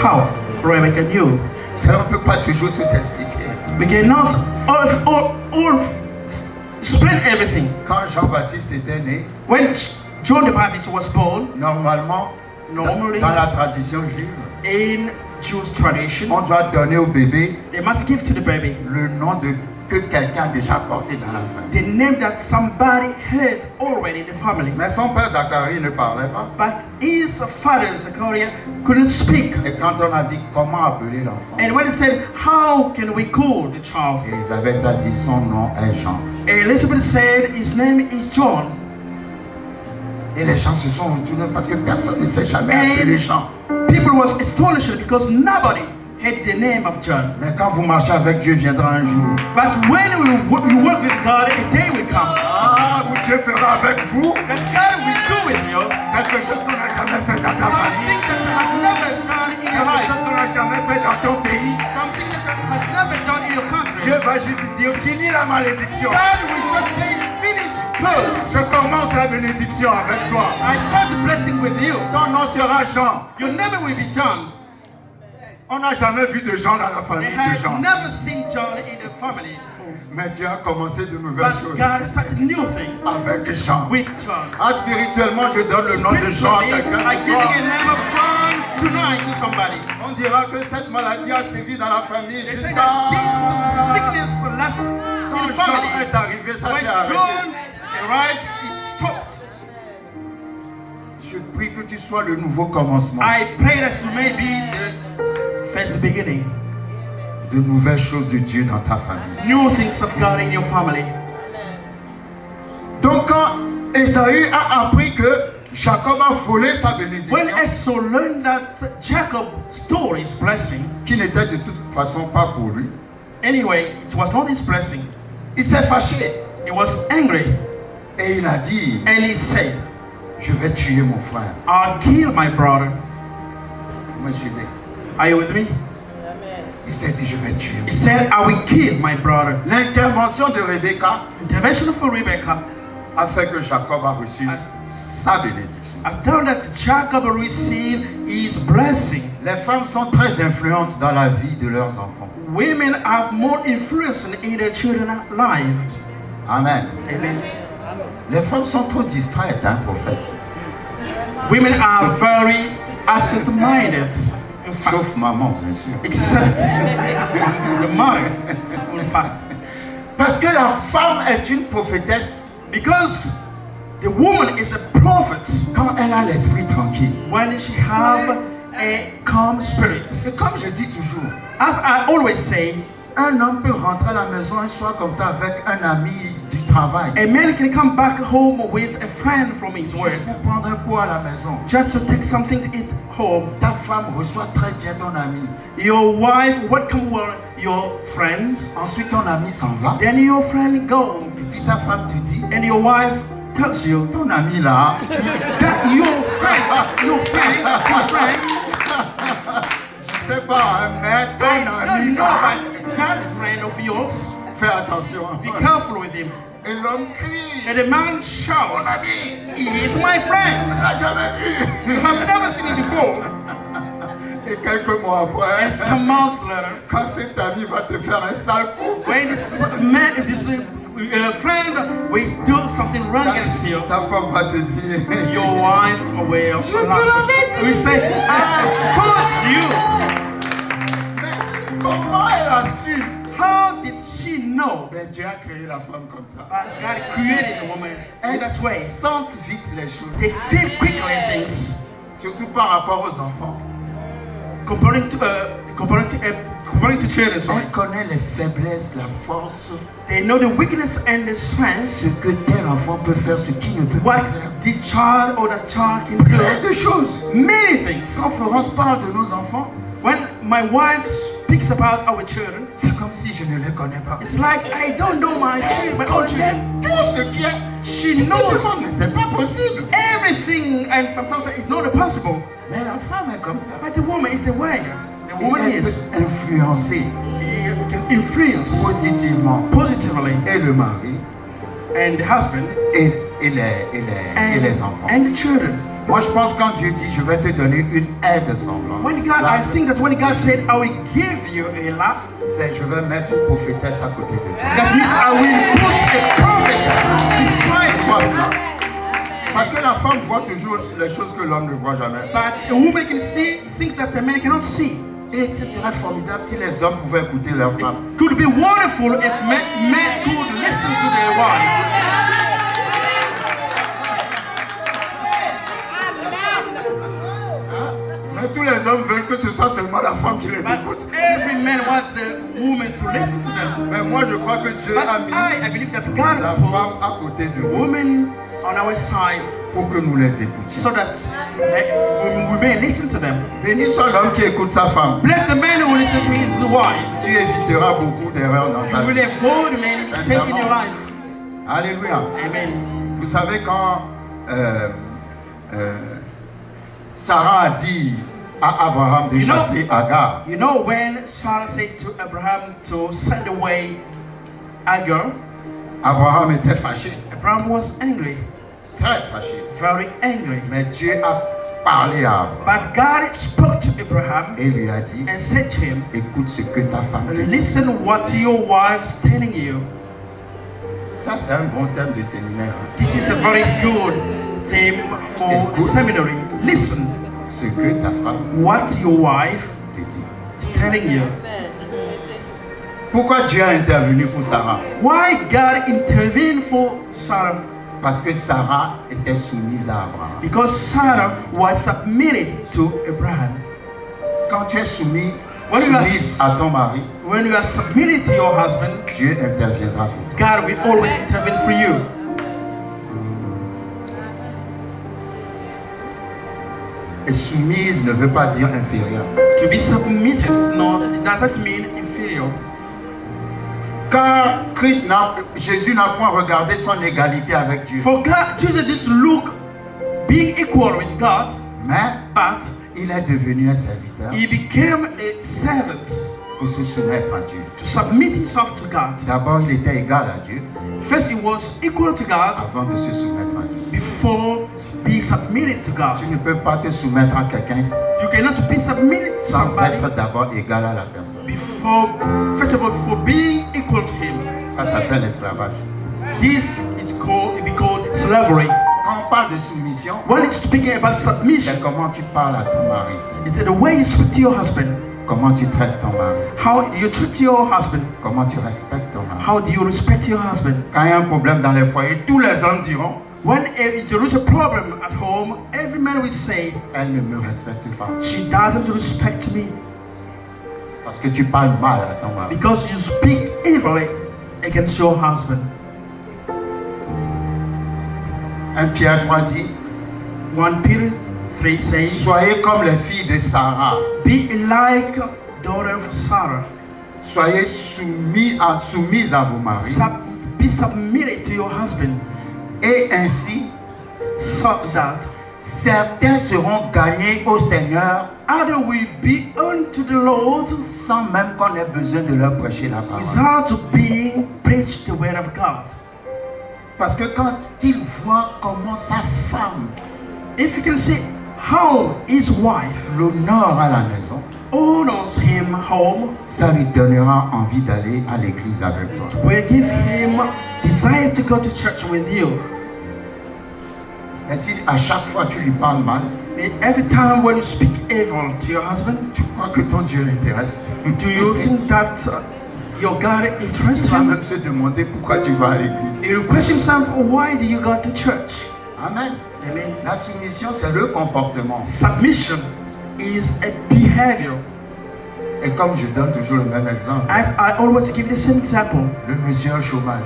How Rebecca knew?
Ça, on ne peut pas toujours tout expliquer.
We cannot all explain everything.
Quand Jean-Baptiste était né,
When John the Baptist was born,
normalement,
normally
dans la tradition juive,
in Jewish tradition,
on doit donner au bébé
they must give to the baby
le nom de que quelqu'un a déjà porté dans la famille.
the name that somebody had already in the family.
Mais son père Zacharie ne parlait pas.
But his father, Zechariah, couldn't speak.
Et quand on a dit comment appeler l'enfant,
And when he said, how can we call the child?
Élisabeth a dit son nom est Jean.
Elizabeth said, his name is John.
Et les gens se sont retournés parce que personne ne sait jamais appeler Jean.
People was astonished because nobody hate the name of John.
Mais quand vous marchez avec Dieu, viendra un jour.
But when you work with God, a day will come.
Ah, où Dieu fera avec vous
That God will do with you
quelque chose qu'on n'a jamais fait dans ta famille.
something that you have never done in your
Quelque
life.
chose qu'on n'a jamais fait dans ton pays.
Something that you have never done in your country.
Dieu va juste dire, finis la malédiction.
God will just say, finish curse.
Je commence la bénédiction avec toi.
I start the blessing with you.
Ton nom sera Jean.
Your name will be John.
On n'a jamais vu de Jean dans la
They
famille de
have
Jean.
never seen John in the family before.
Mais Dieu a commencé de nouvelles
But
choses
God started new thing
avec Jean.
with John.
Ah, spirituellement, je donne le nom de Jean à quelqu'un
I'm
ce
giving
soir.
a name of John tonight to somebody.
On dira que cette maladie a sévi dans la famille
They say
jusqu'à...
that this sickness lasts
Quand
in the
Jean
family.
est arrivé, ça
When
s'est arrêté.
John arrived, it stopped.
Je prie que tu sois le nouveau commencement.
I pray that you may be the first beginning.
De nouvelles choses de Dieu dans ta famille.
New things of God in your family.
Donc quand Ésaü a appris que Jacob a volé sa bénédiction,
When Esau learned that Jacob stole his blessing,
qui n'était de toute façon pas pour lui,
anyway, it was not his blessing.
il s'est fâché
He was angry
et il a dit,
and he said,
je vais tuer mon frère.
I'll kill my brother.
Vous me suivez?
Are you with me?
Il s'est dit, je vais tuer.
He said, I will kill my brother.
L'intervention de Rebecca
Intervention of Rebecca
a fait que Jacob a reçu sa bénédiction.
has done that Jacob received his blessing.
Les femmes sont très influentes dans la vie de leurs enfants.
Women have more influence in their children's lives.
Amen.
Amen.
Les femmes sont trop distraites, hein, prophète.
Women are very absent-minded. In fact,
Sauf maman, bien sûr.
except the mother, in fact.
Parce que la femme est une prophétesse
Because the woman is a prophet
quand elle a l'esprit tranquille.
when she have a calm spirit.
Et comme je dis toujours,
As I always say,
un homme peut rentrer à la maison un soir comme ça avec un ami du travail.
a man can come back home with a friend from his work
Juste pour prendre un pot à la maison.
just to take something to eat home.
Ta femme reçoit très bien ton ami.
Your wife welcome your friends,
Ensuite, ton ami s'en va.
then your friend goes,
Et puis ta femme te dit,
and your wife tells you
ton ami là,
that your friend,
je sais pas, mais ton
I
ami
don't know,
là.
but that friend of yours,
Fais attention.
be careful with him.
Et l'homme crie,
And the man
mon
shouts,
ami,
he is my friend.
tu l'as jamais vu.
I've never seen him before.
Et quelques mois après,
And some months later,
quand cet ami va te faire un sale coup,
when this man, this friend will do something wrong against you,
ta femme va te dire,
your wife will say, I've told you.
mais comment elle a su?
How did she know?
Ben, Dieu a créé la femme comme ça.
But God created the woman in
Elle
that way.
sente vite les choses,
They feel quickly things.
surtout par rapport aux enfants.
Comparing to children, sorry.
Elle connaît les faiblesses, la force,
They know the weakness and the strength.
ce que tel enfant peut faire, ce qui ne peut pas
What
faire.
this child or that child can
Plein
do.
de choses.
Many things.
Quand Florence parle de nos enfants,
When my wife speaks about our children,
c'est comme si je ne les connais pas.
it's like I don't know my children, my own
Elle
children.
connaît tout ce qui est.
She
Tu te
knows
demandes, mais c'est pas possible.
everything, and sometimes it's not possible.
Mais la femme est comme ça.
But the woman is the way. The
Et
woman
elle
is
peut influencer
can influence
positivement
positively,
et le mari
and the husband
et les enfants.
and the children.
Moi, je pense quand Dieu dit, je vais te donner une aide semblante.
When God, I think that when God said, I will give you a lot,
C'est je vais mettre une prophétesse à côté de toi.
that means I will put a prophet beside
Vois
you.
cela. Parce que la femme voit toujours les choses que l'homme ne voit jamais.
But a woman can see things that a man cannot see.
Et ce serait formidable si les hommes pouvaient écouter leur femme.
Could be wonderful if men could listen to their wives.
Mais tous les hommes veulent que ce soit seulement la femme qui les
But
écoute.
every man wants the woman to listen to them.
Mais moi, je crois que Dieu
But
a mis
I believe that God
la
put
femme à côté de
the
nous
woman on our side
pour que nous les écoutions.
so that we may listen to them.
Béni soit l'homme qui écoute sa femme.
Bless the man who listens to his wife.
Tu éviteras beaucoup d'erreurs dans ta
You will
vie.
avoid many mistakes in your life.
Alléluia.
Amen.
Vous savez quand Sarah a dit à Abraham de chasser Agar,
You know when Sarah said to Abraham to send away Agar,
Abraham était fâché,
Abraham was angry,
très fâché.
very angry.
Mais Dieu a parlé à Abraham
But God spoke to Abraham
et lui a dit,
and said to him,
écoute ce que ta femme te dit.
listen what your wife's telling you.
Ça c'est un bon thème de séminaire.
This is a very good theme for the seminary. Listen
Ce que ta femme
what your wife
te dit.
is telling you.
Pourquoi Dieu a intervenu pour Sarah?
Why God intervened for Sarah?
Parce que Sarah était soumise à Abraham.
Because Sarah was submitted to Abraham.
Quand tu es soumise
When
à ton mari,
when you are submitted to your husband,
Dieu interviendra pour toi.
God will always intervene for you.
Et soumise ne veut pas dire inférieure.
To be submitted is not, it doesn't mean inferior.
Car Jésus n'a point regardé son égalité avec Dieu.
For God, Jesus didn't look being equal with God,
Mais
but
il est devenu un serviteur
he became a servant
pour se soumettre à Dieu.
to submit himself to God.
D'abord, il était égal à Dieu
First, he was equal to God
avant de se soumettre à Dieu.
before being submitted to God.
Tu ne peux pas te soumettre à quelqu'un
You cannot be submitted to
sans
somebody
être d'abord égal à la personne.
before, first of all, before being equal to him.
Ça s'appelle l'esclavage.
This is called, it be called slavery.
Quand on parle de soumission,
When it's speaking about submission,
c'est comment tu parles à ton mari,
is that the way you speak to your husband,
comment tu traites ton mari,
how do you treat your husband,
comment tu respectes ton mari.
how do you respect your husband.
Quand il y a un problème dans les foyers, tous les hommes diront,
When there is a problem at home, every man will say,
elle ne me respecte pas.
she doesn't respect me
Parce que tu parles mal à ton mari.
because you speak evilly against your husband.
1 Pierre 3 dit,
1 Peter 3 says,
soyez comme les filles de Sarah.
be like daughter of Sarah.
Soyez soumises à vos maris.
Be submitted to your husband
Et ainsi,
so that
certains seront gagnés au Seigneur
other will be unto the Lord
sans même qu'on ait besoin de leur prêcher la parole.
without being preached the word of God.
Parce que quand il voit comment sa femme
If you can see how his wife
l'honore à la maison,
honors him home,
ça lui donnera envie d'aller à l'église avec toi.
will give him desire to go to church with you.
Mais si à chaque fois tu lui parles mal,
Every time when you speak evil to your husband,
tu crois que ton Dieu l'intéresse.
do you think that your God interests
Tu vas
him?
même se demander pourquoi tu vas à l'église.
He will question himself, why do you go to church?
Amen.
Amen.
La soumission, c'est le comportement.
Submission is a behavior.
Et comme je donne toujours le même exemple,
As I always give the same example,
le monsieur est au chômage.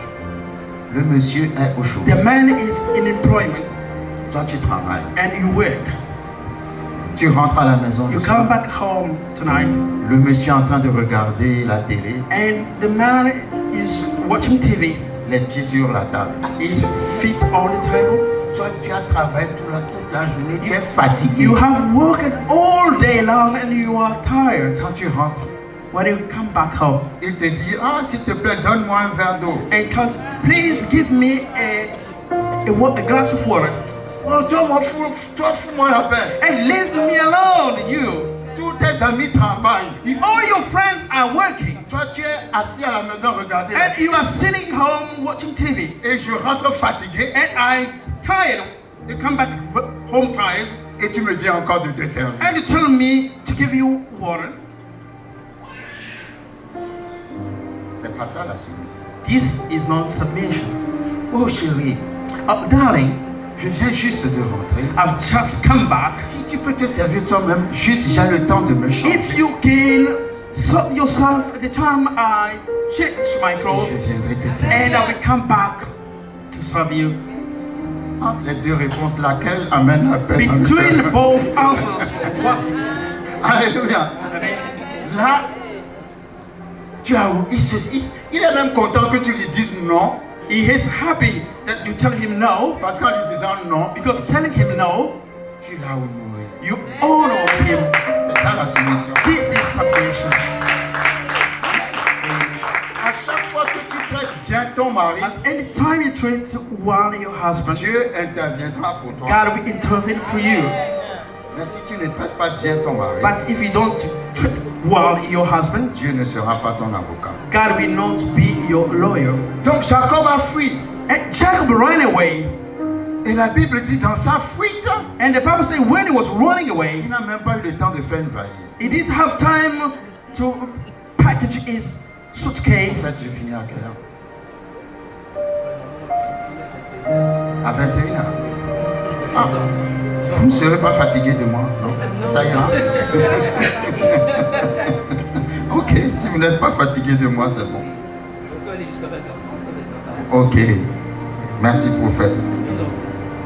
Le monsieur est au chômage.
the man is in employment
Toi, tu travailles.
and you work.
Tu rentres à la maison.
You
le
come
soir.
back home tonight
Le monsieur est en train de regarder la télé,
and the man is watching TV,
les pieds sur la table.
his feet on the table.
Toi, tu as travaillé toute la journée, tu es fatigué.
You have worked all day long and you are tired.
Quand tu rentres,
When you come back home
il te dit, ah, s'il te plaît, donne-moi un verre d'eau.
and tells, please give me a glass of water
Oh, toi, fous-moi la paix.
and leave me alone, you.
Tous tes amis travaillent.
All your friends are working
Toi, tu es assis à la maison, regarder.
and you are sitting home watching TV.
Et je rentre fatigué.
And I'm tired. You come back home tired
Et tu me dis encore de te servir.
and you tell me to give you water.
C'est pas ça la soumission.
This is not submission.
Oh chérie,
Darling,
je viens juste de rentrer.
I've just come back.
Si tu peux te servir toi-même, juste j'ai le temps de me changer.
If you can serve yourself at the time I change my
Je
clothes
viendrai te servir.
and I will come back to serve you.
Entre les deux réponses, laquelle amène la paix dans le
Between
cœur?
both answers, what?
Alléluia. Là, il est même content que tu lui dises non.
He is happy that you tell him no,
Parce qu'en lui disant non,
because telling him no,
tu l'as honoré.
you honor him.
C'est ça la soumission.
This is submission.
À chaque fois que tu traites bien ton mari,
At any time you treat well your husband,
Dieu interviendra pour toi.
God will intervene for you.
Mais si tu ne traites pas bien ton mari,
But if you don't treat well your husband,
Dieu ne sera pas ton avocat.
God will not be your lawyer.
Donc Jacob a fui.
And Jacob ran away.
Et la Bible dit dans sa fuite,
And the Bible says when he was running away,
il n'a même pas eu le temps de faire une valise.
he didn't have time to package his
En
suitcase.
fait, je finis à quelle heure? À 21h. Ah, vous ne serez pas fatigué de moi, non? Ça ira. Ok, si vous n'êtes pas fatigué de moi, c'est bon. Ok, merci prophète.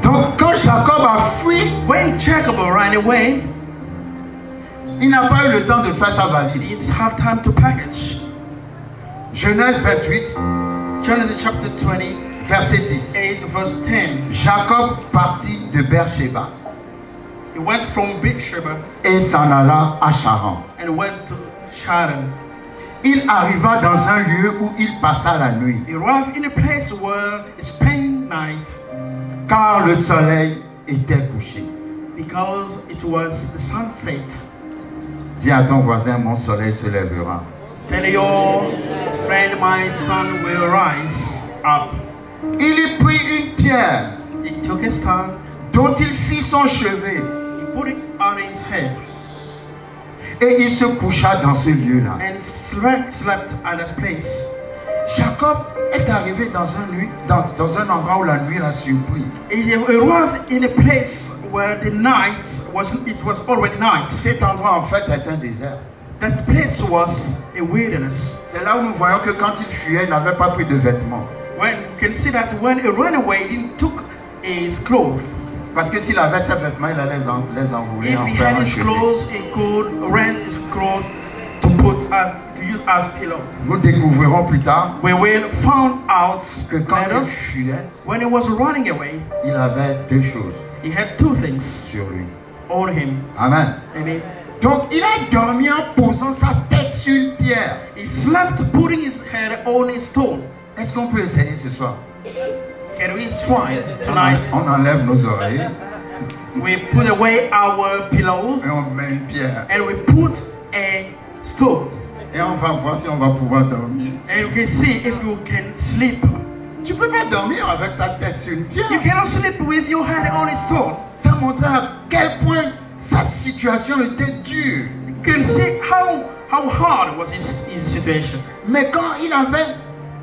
Donc quand Jacob a fui,
When Jacob ran away,
il n'a pas eu le temps de faire sa
he
valise.
didn't have time to package.
Genèse 28,
Genesis chapter 28,
verset 10.
verse 10.
Jacob partit de Beersheba
He went from Beersheba
et s'en alla à Charan.
and went to Sharon.
Il arriva dans un lieu où il passa la nuit,
He arrived in a place where he spent night
car le soleil était couché.
because it was the sunset.
Dis à ton voisin, mon soleil se lèvera.
Tell your friend, my sun will rise up.
Il y prit une pierre
He took a stone,
dont il fit son chevet
he put it on his head,
et il se coucha dans ce lieu-là.
and slept at that place.
Jacob est arrivé dans un endroit où la nuit l'a surpris.
He arrived in a place where the night it was already night.
Cet endroit en fait est un désert.
That place was a wilderness.
C'est là où nous voyons que quand il fuyait, il n'avait pas pris de vêtements.
When you can see that when he ran away, he took his clothes.
Parce que s'il avait ses vêtements, il allait les enrouler
If
en
he
faire
had
un
his
chevet.
clothes, he could rent his clothes to use as pillow.
Nous découvrirons plus tard
We will find out
que quand
later,
il fuyait,
when he was running away,
il avait deux choses
he had two things
sur lui.
on him.
Amen.
Amen.
Donc il a dormi en posant sa tête sur une pierre.
He slept putting his head on his stone.
Est-ce qu'on peut essayer ce soir?
Can we try tonight?
On enlève nos oreilles
We put away our pillows
et on met une pierre.
and we put a stone.
Et on va voir si on va pouvoir dormir.
And you can see if you can sleep.
Tu peux pas dormir avec ta tête sur une pierre.
You cannot sleep with your head on a stone.
Ça montrait à quel point sa situation était dure.
You can see how hard was his situation.
Mais quand il avait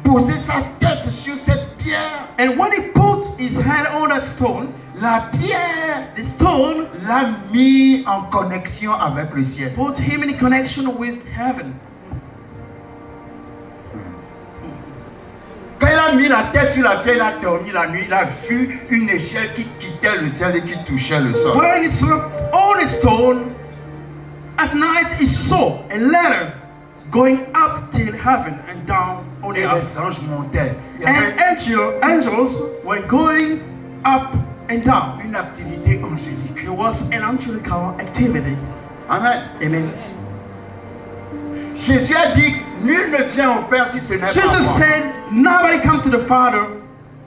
posé sa tête sur cette pierre,
And when he put his head on that stone,
la pierre
the stone
l'a mis en connexion avec le ciel.
put him in connection with heaven.
Quand il a mis la tête sur la pierre, il a dormi la nuit, il a vu une échelle qui quittait le ciel et qui touchait le sol.
When he slept on a stone, at night he saw a ladder going up till heaven and down on the
Et
earth.
les anges montaient. Il y
And
avait
angels were going up and down.
une activité angélique.
It was an angelical activity.
Amen.
Amen.
Jésus a dit, nul ne vient au Père si ce n'est pas
Jesus
moi.
said, nobody come to the Father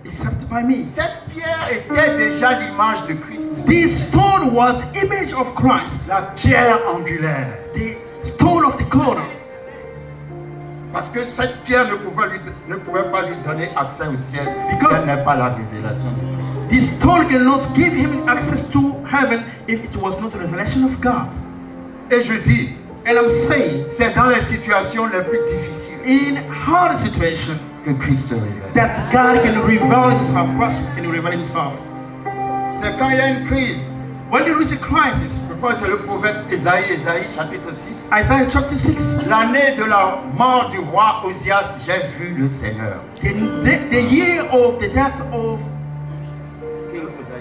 except by me.
Cette pierre était déjà l'image de Christ.
This stone was the image of Christ,
La pierre angulaire.
the stone of the corner.
Parce que cette pierre ne pouvait pas lui donner accès au ciel si
Because-
elle n'est pas la révélation de Christ.
This stone cannot give him access to heaven if it was not a revelation of God.
Et je dis,
And I'm saying,
c'est dans les situations les plus difficiles
in hard situation,
que Christ se révèle.
that God can reveal himself, Christ can reveal himself.
C'est quand il y a une crise.
When there is a crisis,
Je crois que c'est le prophète Ésaïe chapitre 6.
Isaiah chapter 6,
L'année de la mort du roi Osias, j'ai vu le Seigneur.
the year of the death of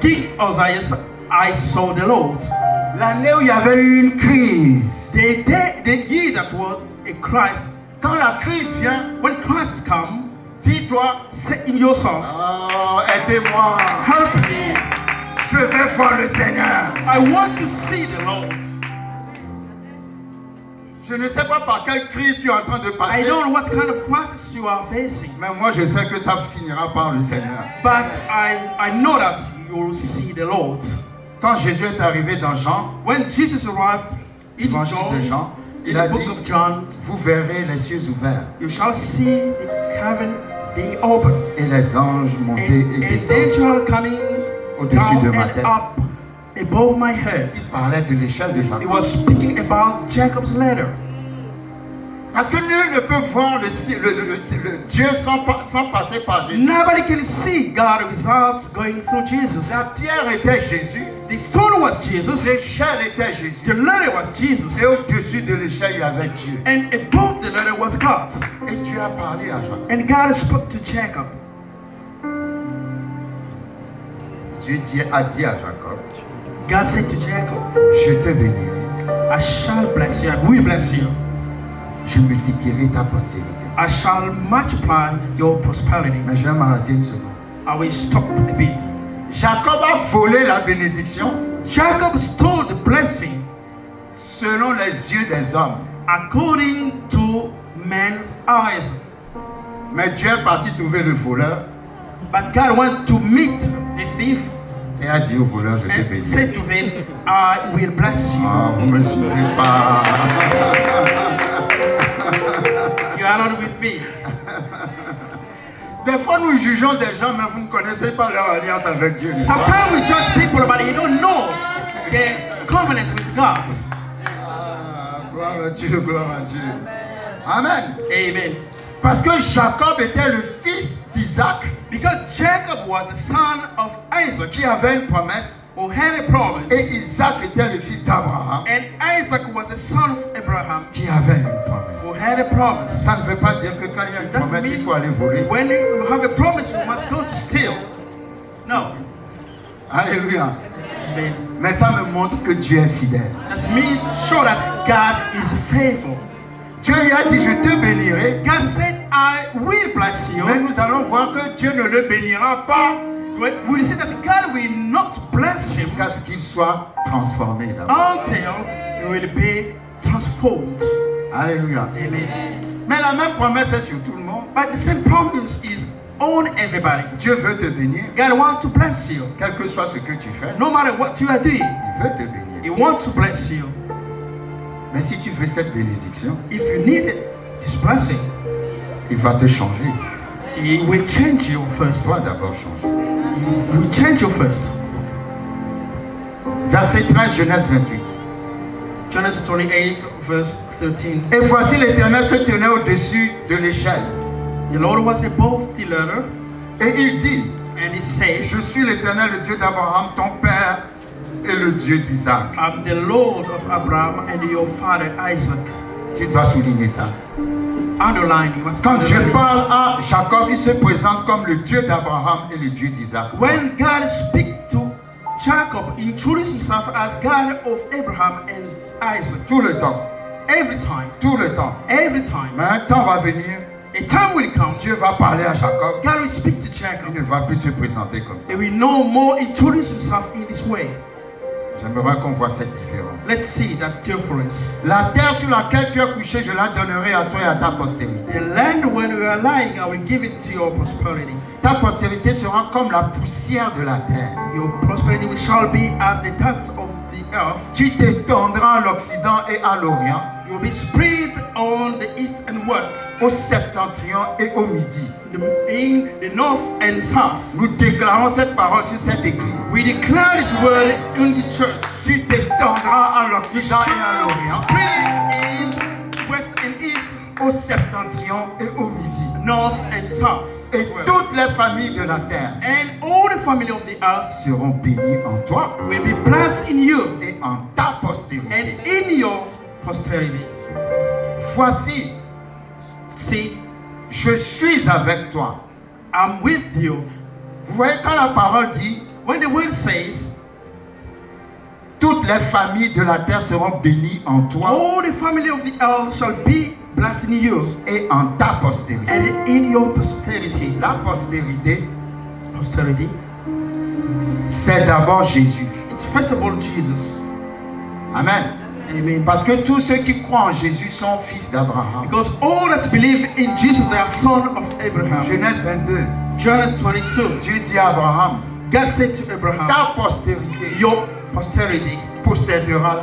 King Uzziah, I saw the Lord.
L'année où il y avait eu une crise.
The year that was a crisis.
Quand la crise vient,
When crisis come,
dis-toi,
say in yourself,
oh, aidez-moi.
help me.
Je vais voir le Seigneur.
I want to see the Lord.
Je ne sais pas par quelle crise tu es en train de
I
passer,
don't know what kind of crisis you are facing,
mais moi je sais que ça finira par le Seigneur.
but I know that you will see the Lord.
Quand Jésus est arrivé dans Jean,
When Jesus arrived in
l'évangile de
John,
Jean,
in
il a
the
dit,
book of John,
vous verrez les cieux ouverts
you shall see the heaven being open
et les anges monter et
and
descendre.
angel coming
Au-dessus de
down
ma
and
tête.
up above my head.
Il parlait de l'échelle de
He
Jacob.
was speaking about Jacob's ladder.
Parce que nul ne peut voir le Dieu sans passer par Jésus.
Nobody can see God without going through Jesus.
La pierre était Jésus,
The stone was Jesus.
l'échelle était Jésus.
The ladder was Jesus.
Et au-dessus de l'échelle, il y avait Dieu.
And above the ladder was God.
Et Dieu a parlé à Jacob.
And God spoke to Jacob.
Dieu a dit à Jacob,
God said to Jacob,
je te bénirai,
I shall bless you, I will bless you.
je multiplierai ta postérité.
I shall multiply your prosperity.
Mais je vais m'arrêter une seconde.
I will stop a bit.
Jacob a volé la bénédiction
Jacob stole the blessing
selon les yeux des hommes.
according to man's eyes.
Mais Dieu est parti trouver le voleur
But God went to meet the thief
et a dit au voleur, je te
and
bénis.
said to the thief, I will bless you.
Ah, vous ne me suivez pas.
You are not with me.
Des fois, nous jugeons des gens, mais vous ne connaissez pas leur alliance avec Dieu. n'est-ce pas?
Sometimes we judge people, but you don't know the covenant with God.
Ah, gloire à Dieu, gloire à Dieu. Amen.
Amen.
Parce que Jacob était le fils d'Isaac
Because Jacob was the son of Isaac
qui avait une promesse
who had a promise,
et Isaac était le fils d'Abraham
and Isaac was the son of Abraham
qui avait une
who
promesse.
had a promise.
Ça ne veut pas dire que quand il y a une
Doesn't
promesse, il
mean
faut aller voler.
when you have a promise, you must go to steal. No.
Alléluia.
Amen.
Mais ça me montre que Dieu est fidèle.
That means show that God is faithful.
Dieu lui a dit, je te bénirai.
God said, I will bless you.
Mais nous allons voir que Dieu ne le bénira pas
We see that God will not bless him
jusqu'à ce qu'il soit transformé d'abord.
until he will be transformed.
Alléluia.
Amen.
Mais la même promesse est sur tout le monde.
But the same promise is on everybody.
Dieu veut te bénir,
God wants to bless you.
quel que soit ce que tu fais.
No matter what you are doing,
Il veut te bénir.
he wants to bless you.
Mais si tu veux cette bénédiction,
If you need this blessing,
il va te changer.
he will change you first.
Toi d'abord changer.
He will change you first.
Verset 13, Genèse 28.
Genesis 28, verse 13.
Et voici l'Éternel se tenait au-dessus de l'échelle.
The Lord was above the ladder,
Et il dit,
and he said,
je suis l'Éternel, le Dieu d'Abraham, ton père, et le Dieu d'Isaac.
I'm the Lord of Abraham and your father Isaac.
Tu dois souligner ça.
Underline, you must
Quand Dieu
underline it.
parle à Jacob, il se présente comme le Dieu d'Abraham et le Dieu d'Isaac.
When God speaks to Jacob, he introduces himself as God of Abraham and Isaac.
Tout le temps.
Every time,
Tout le temps.
every time.
Mais un temps va venir,
A time will come,
Dieu va parler à Jacob.
God will speak to
Il
Jacob.
ne va plus se présenter comme ça.
He will no more introduce himself in this way.
J'aimerais qu'on voit cette différence.
Let's see that difference.
La terre sur laquelle tu es couché, je la donnerai à toi et à ta postérité.
The land when you are lying, I will give it to your prosperity.
Ta postérité sera comme la poussière de la terre.
Your prosperity shall be as the dust of the earth.
Tu t'étendras à l'Occident et à l'Orient,
You will be spread on the east and west,
au septentrion et au midi.
in the north and south.
Nous déclarons cette parole sur cette église.
We declare this word in the church.
Tu t'étendras à l'Occident et à l'Orient,
Spread in west and east,
au septentrion et au midi.
north and south.
Et
as well.
toutes les familles de la terre
And all the family of the earth
seront bénies en toi
will be blessed in you
et en ta
and
postérité.
in your posterity.
Voici,
See,
je suis avec toi.
I'm with you.
Vous voyez, quand la parole dit
when the word says,
toutes les familles de la terre seront bénies en toi
all the family of the earth shall be blessed in you
et en ta postérité.
and in your posterity.
La postérité,
Posterity.
c'est d'abord Jésus.
It's first of all Jesus.
Amen.
Amen.
Parce que tous ceux qui croient en Jésus sont fils d'Abraham.
Because all that believe in Jesus, they are son of Abraham.
Genèse 22.
Genesis 22.
Dieu dit à Abraham,
God said to Abraham,
ta postérité
your posterity
possédera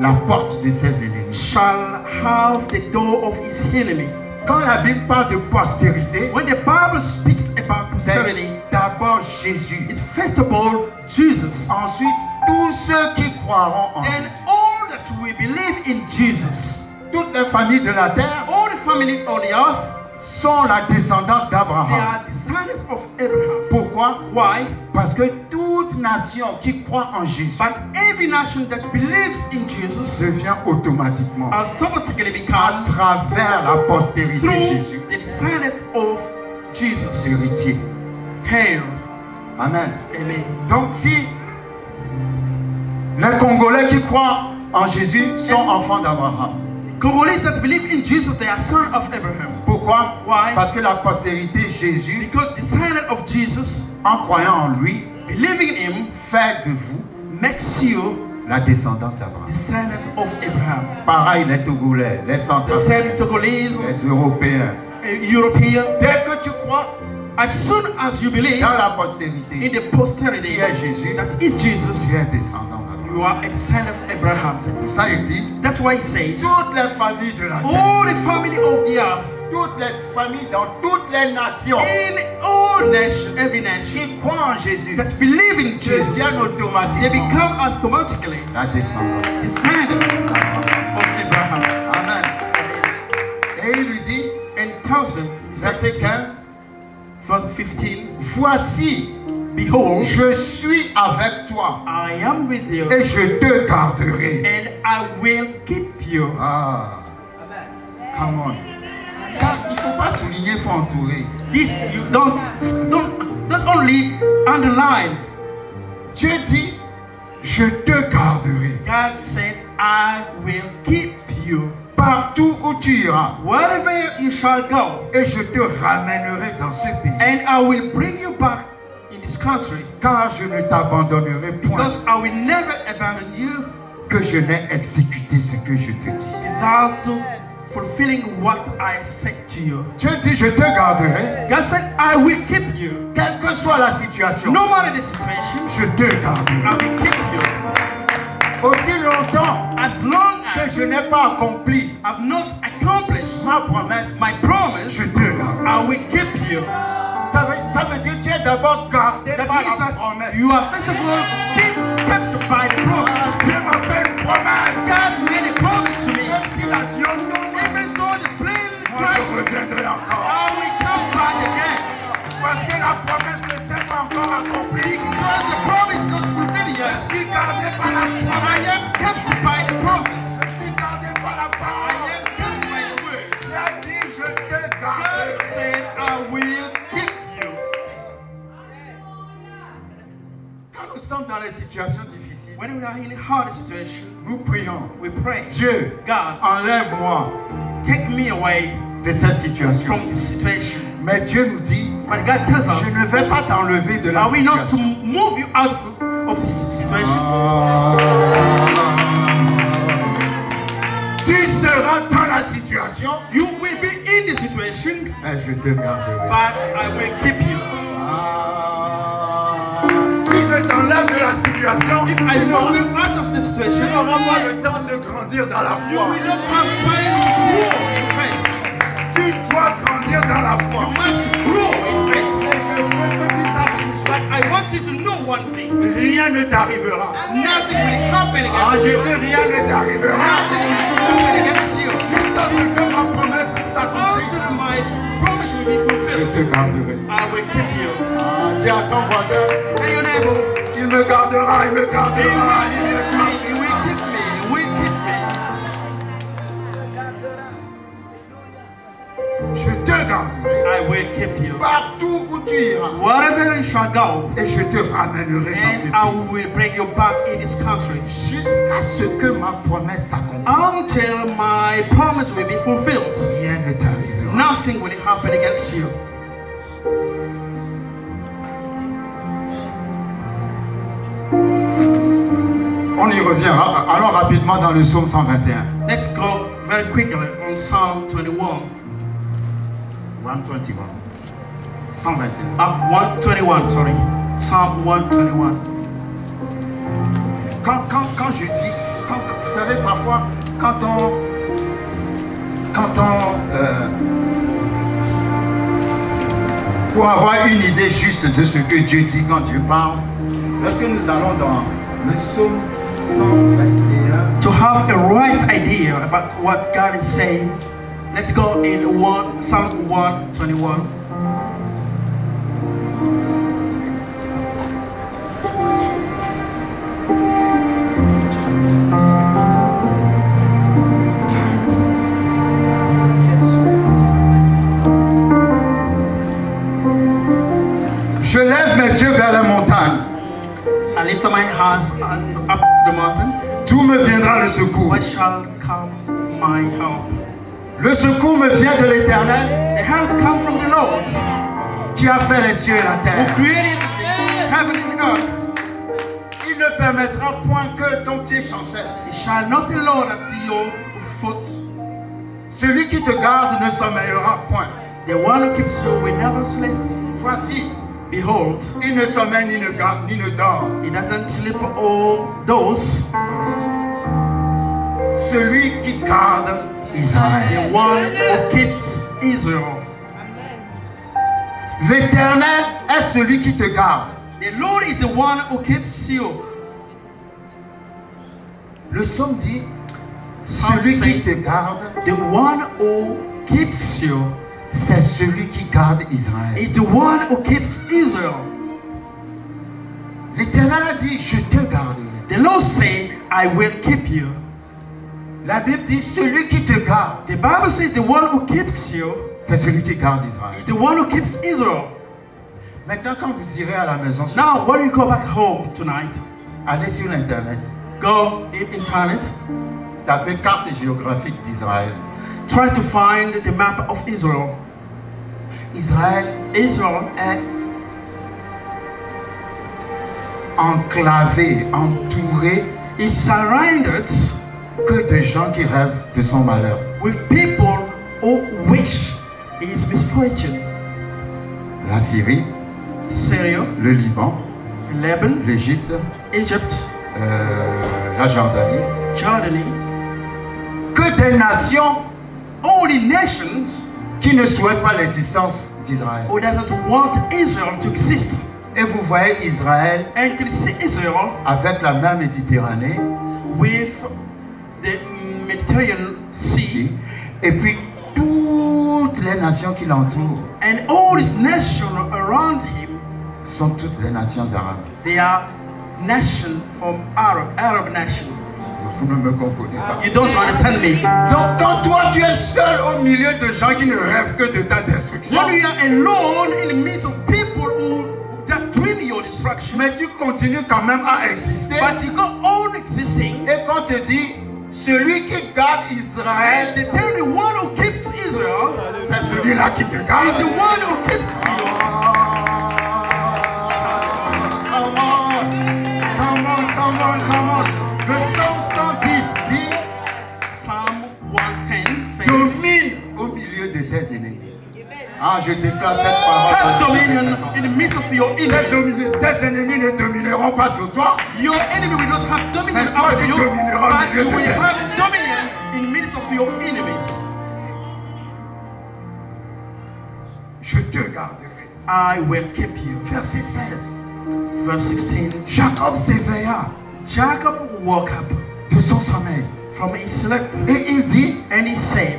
la porte de ses ennemis.
shall have the door of his enemy.
Quand la Bible parle de postérité,
When the Bible speaks about posterity,
c'est d'abord Jésus.
it's first of all Jesus.
Ensuite, tous ceux qui croiront en
And
Jésus.
all that we believe in Jesus,
Toutes les familles de la terre
all the family on the earth,
sont la descendance
they
d'Abraham.
are descendants of Abraham.
Pourquoi?
Why?
Parce que toute nation qui croit en Jésus
But every nation that believes in Jesus
devient automatiquement
automatically
à
become
travers la postérité
through
Jésus
the descendant of Jesus.
héritier.
Hail.
Amen.
Amen.
Donc si les Congolais qui croient en Jésus sont enfants d'Abraham.
Congolese that believe in Jesus, they are son of Abraham.
Pourquoi?
Why?
Parce que la postérité Jésus,
Because the descendant of Jesus,
en croyant en lui,
believing in him,
fait de vous
makes you
la descendance d'Abraham.
descendants of Abraham.
Pareil les Togolais, les
The
Centrafricains,
same Togolese,
les Européens.
European.
Dès que tu crois
As soon as you believe
dans la
in
postérité
the posterity
qui est Jésus,
that is Jesus,
tu es descendant d'Abraham.
you are a descendant of Abraham.
C'est pour ça qu'il dit,
That's why he says,
toutes les familles de la terre,
all the family of the earth,
toutes les familles dans toutes les nations
in all nation, every nation
qui croient en Jésus
that believe in Jesus,
deviennent
they
automatiquement
become automatically
la descendance.
descendants of Abraham.
Amen. Et il lui dit,
And tells them, he says,
verset 15,
verse 15,
voici,
behold,
je suis avec toi
I am with you,
et je te garderai.
and I will keep you.
Ah, come on. Ça, il ne faut pas souligner, il faut entourer.
This you don't only underline.
Dieu dit, je te garderai.
God said, I will keep you.
Partout où tu iras,
Wherever you shall go,
et je te ramènerai dans ce pays.
and I will bring you back in this country,
Car je ne t'abandonnerai point,
because I will never abandon you
que je n'ai exécuté ce que je te dis.
without fulfilling what I said to you.
Dieu dit, je te garderai,
God said, I will keep you.
quelle que soit la situation,
No matter the situation,
je te garderai.
I will keep you.
Aussi longtemps
As long
que
as
je n'ai pas accompli
I've not accomplished
ma promesse,
my promise,
je te garderai.
I will keep you.
Ça veut dire que tu es d'abord gardé
That
par
means
la
that
promesse.
you are first of all kept by the
Ah,
promise.
Dieu m'a fait une promesse.
God made a promise to me.
Même si l'avion tombe,
Even though the plane
moi
crashes,
je reviendrai encore.
I will come back again.
Parce que la promesse ne s'est pas encore accomplie.
Because the promise is not fulfilled
Je
yet.
suis gardé par la
I
promesse.
am kept by the promise.
Je suis gardé par la
I
parole.
am kept by the words.
Il a dit, je te
God
garderai.
said, I will keep you.
Quand nous sommes dans les situations difficiles,
When we are in a hard situation,
nous prions.
we pray,
Dieu,
God,
enlève-moi
take me away
de cette situation.
from this situation.
Mais Dieu nous dit,
But God tells
je
us,
ne vais pas t'enlever de la
are we not to
situation.
move you out of this situation?
Tu seras dans la situation,
You will be in the situation,
mais je te garderai.
but I will keep you.
Si je t'enlève de la situation,
If I move you out of the
tu
situation,
n'auras pas le temps de grandir dans la
you
foi.
will not have time to grow in faith.
Tu dois grandir dans la foi.
You must grow in faith.
Et je veux que tu saches une
But
chose.
I want you to know one thing.
Rien ne t'arrivera.
Nothing will happen
Ah,
against
je
you.
dis rien ne t'arrivera.
Nothing will happen against you.
Jusqu'à ce que ma promesse s'accomplisse,
Until my promise will be
je
fulfilled,
te garderai.
I will keep you.
Ah, dis à ton voisin,
Tell your neighbor,
il me gardera, il me
he
gardera, il me
will
gardera.
keep me, he will keep me.
Je te garderai.
I will keep you.
Partout où tu iras.
Wherever you shall go,
Et je te ramènerai dans ce
and I
pays.
will bring you back in this country.
Jusqu'à ce que ma promesse s'accomplisse.
Until my promise will be fulfilled.
Rien ne t'arrivera.
Nothing will happen against you.
On y reviendra. Allons rapidement dans le psaume 121.
Let's go very quickly on Psalm 21.
121. 121.
121, sorry. Psalm 121.
Quand je dis, vous savez, parfois, pour avoir une idée juste de ce que Dieu dit quand Dieu parle, lorsque nous allons dans le psaume 121,
To have a right idea about what God is saying, let's go in Psalm 121.
je lève mes yeux vers la montagne.
I lift up my hands up to the mountain.
D'où me viendra le secours?
What shall come my help?
Le secours me vient de l'Éternel
The help come from the Lord,
qui a fait les cieux et la
who
terre.
created heaven and earth.
Il ne permettra point que ton pied chancelle.
It shall not allow that your foot,
Celui qui te garde ne sommeillera point.
the one who keeps you, will never sleep.
Voici,
Behold,
il ne sommeille ni ne dort.
he doesn't sleep all those.
Celui qui garde Israël.
The one who keeps Israel.
L'Éternel est celui qui te garde.
The Lord is the one who keeps you.
Le psaume dit, celui qui te garde,
The one who keeps you
c'est celui qui garde Israël.
is the one who keeps Israel.
L'Éternel a dit, je te garderai.
The Lord said, I will keep you.
La Bible dit, celui qui te garde,
The Bible says the one who keeps you
c'est celui qui garde Israël.
is the one who keeps Israel.
Maintenant, quand vous irez à la maison, ce
Now,
soir,
when you go back home tonight,
allez sur l'Internet,
go in internet,
tapez carte géographique d'Israël.
try to find the map of Israel.
Israël
Israel
est enclavé, entouré
is surrounded
que de gens qui rêvent de son malheur.
with people who wish his misfortune.
La Syrie,
Syria,
le Liban,
Lebanon,
l'Égypte,
Egypt,
la Jordanie,
Jordan,
que des nations
all the nations
qui ne souhaitent pas l'existence d'Israël.
who doesn't want Israel to exist.
Et vous voyez Israël
And can see Israel
avec la mer Méditerranée,
with the Mediterranean Sea
et puis toutes les nations qui l'entourent
and all these nations around him.
sont toutes des nations arabes.
They are nations from Arab nation.
Vous ne me comprenez pas.
You don't understand me.
Donc quand toi tu es seul au milieu de gens qui ne rêvent que de ta destruction,
When you are alone in the midst of people who that dream your destruction,
mais tu continues quand même à exister,
but you go on existing,
et qu'on te dit, celui qui garde Israël,
they tell the one who keeps Israel
c'est celui-là qui te
is the
garde.
one who keeps you.
Come on. Le psaume 110 dit,
Psalm 110 says,
domine au milieu de tes ennemis. Ah, je déplace cette parole.
have dominion in the midst of your enemies.
Tes ennemis ne domineront pas sur toi.
Your enemy will not have dominion
Mais toi,
over
tu
you,
domineras au
but
milieu
you
de
will
tes
have dominion in the midst of your enemies.
Je te garderai.
I will keep you.
Verset 16.
Verse 16.
Jacob s'éveilla
Jacob woke up
de son sommeil.
from his sleep
Et il dit,
and he said,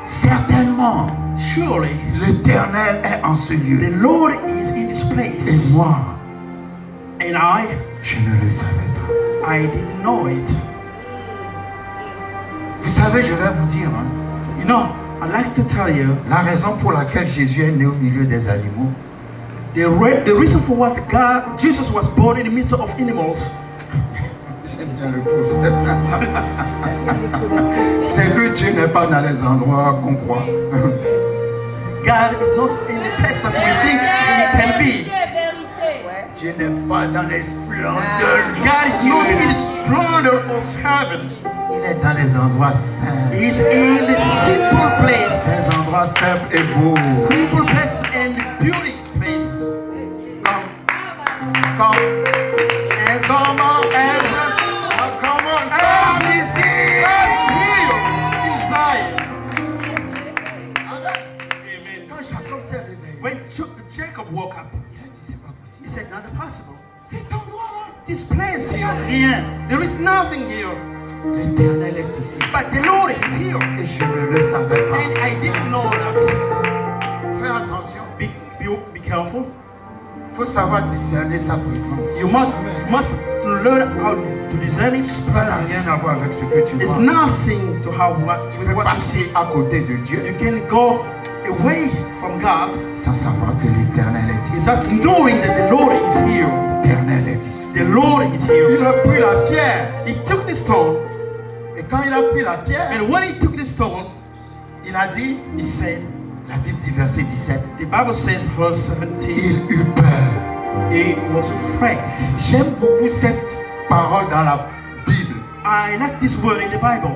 certainement,
surely
l'Éternel est en ce
the
lieu.
Lord is in this
Et
place.
moi,
And I
je ne le savais pas.
didn't know it.
Vous savez, je vais vous dire, hein,
You know, I'd like to tell you
la raison pour laquelle Jésus est né au milieu des animaux,
the reason for what Jesus was born in the midst of animals.
j'aime bien le prophète, c'est que Dieu n'est pas dans les endroits qu'on croit.
God is not in the place that we think He can be.
Dieu n'est pas dans les splendeurs.
God is not in the splendor of heaven.
Il est dans les endroits simples.
He is in the simple places.
Les endroits simples et beaux.
Simple places and beauty places.
Comment ici.
Here in Zion.
Amen. Quand Jacob s'est réveillé,
When Jacob woke up,
il a dit c'est pas
he
possible.
said, "Not possible.
Cet endroit-là,
This place
il n'y
here,
a rien.
there is nothing here.
L'Éternel est ici.
But the Lord is here."
Et je ne le savais pas.
And I didn't know that.
Fais attention.
Be careful.
Il faut savoir discerner sa présence.
You must learn how to discern His
Ça n'a
presence.
rien à voir avec ce que tu
It's
vois.
nothing to have
Tu
with
peux
what you see.
passer à côté de Dieu
You can go away from God
sans savoir que l'Éternel est ici.
without knowing that the Lord is here.
L'Éternel est ici.
The Lord is here.
Il a pris la pierre.
He took the stone,
Et quand il a pris la pierre,
and when he took the stone,
il a dit,
he said,
la Bible dit verset 17,
the Bible says, verse 17,
il eut peur.
he was afraid.
J'aime beaucoup cette parole dans la Bible.
I like this word in the Bible.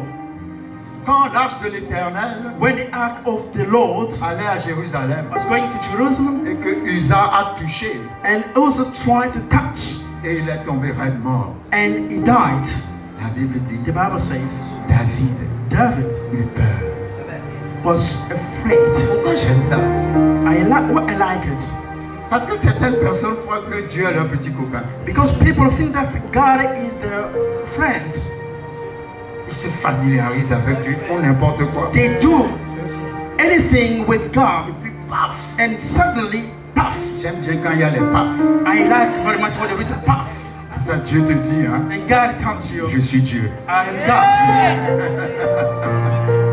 Quand l'arche de l'Éternel
When the ark of the Lord
allait à Jérusalem
was going to Jerusalem,
et que Uza a touché
and also tried to touch,
et il est tombé raide mort,
and he died,
la Bible dit,
the Bible says,
David
David
eut peur.
was afraid.
Pourquoi j'aime ça?
I like it.
Parce que certaines personnes croient que Dieu est leur petit copain.
Because people think that God is their friend.
Ils se familiarisent avec Dieu, ils font n'importe quoi.
They do anything with God,
Et puis paf!
and suddenly, puff.
J'aime bien quand il y a les paf.
I like very much when there is a puff.
Comme ça Dieu te dit, hein,
And God tells you,
je suis Dieu.
I am God.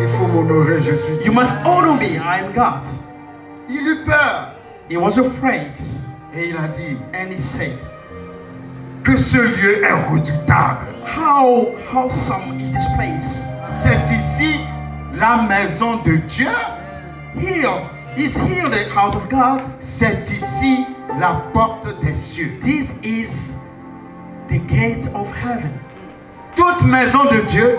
Il faut m'honorer, je suis Dieu.
You must honor me, I am God.
Il eut peur.
He was afraid,
Et il a dit
and he said,
que ce lieu est redoutable.
how wholesome is this place?
C'est ici la maison de Dieu.
Here is here the house of God.
C'est ici la porte des cieux.
This is the gate of heaven.
Toute maison de Dieu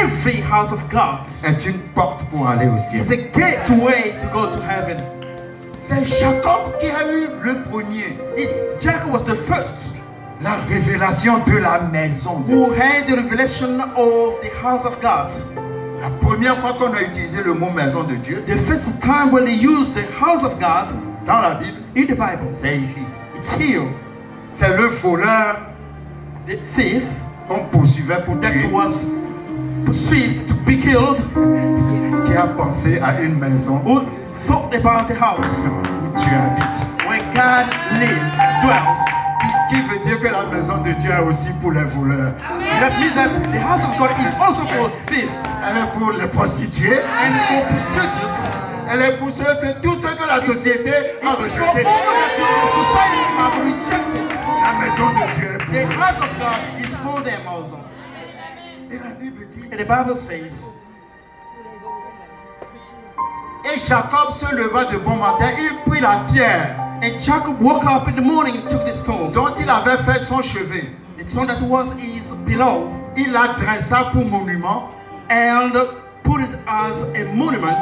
Every house of God
est une porte pour aller au
is
ciel.
a gateway to go to heaven.
C'est Jacob qui a eu le premier.
Jacob was the first
La révélation de la maison de
who
Dieu.
had the revelation of the house of God.
La première fois qu'on a utilisé le mot maison de Dieu
The first time when they used the house of God
dans la Bible,
in the Bible,
c'est ici.
it's here.
C'est le voleur
The thief
qu'on poursuivait pour
that
tuer
was pursued to be killed,
qui a pensé à une maison
who thought about the house
où Dieu habite.
where God lives, dwells.
Qui veut dire que la maison de Dieu est aussi pour les voleurs.
That means that the house of God is also for thieves
Elle est pour les prostituées.
and for prostitutes.
Elle est pour tous ceux que la société a
For all
rejetés.
that the society have rejected.
La maison de Dieu est pour
The
eux.
house of God is for them also.
Et la Bible dit,
And the Bible says,
et Jacob se leva de bon matin, il prit la pierre
and Jacob woke up in the morning and took the stone,
dont il avait fait son chevet.
the stone that was his below,
Il la dressa pour monument
and put it as a monument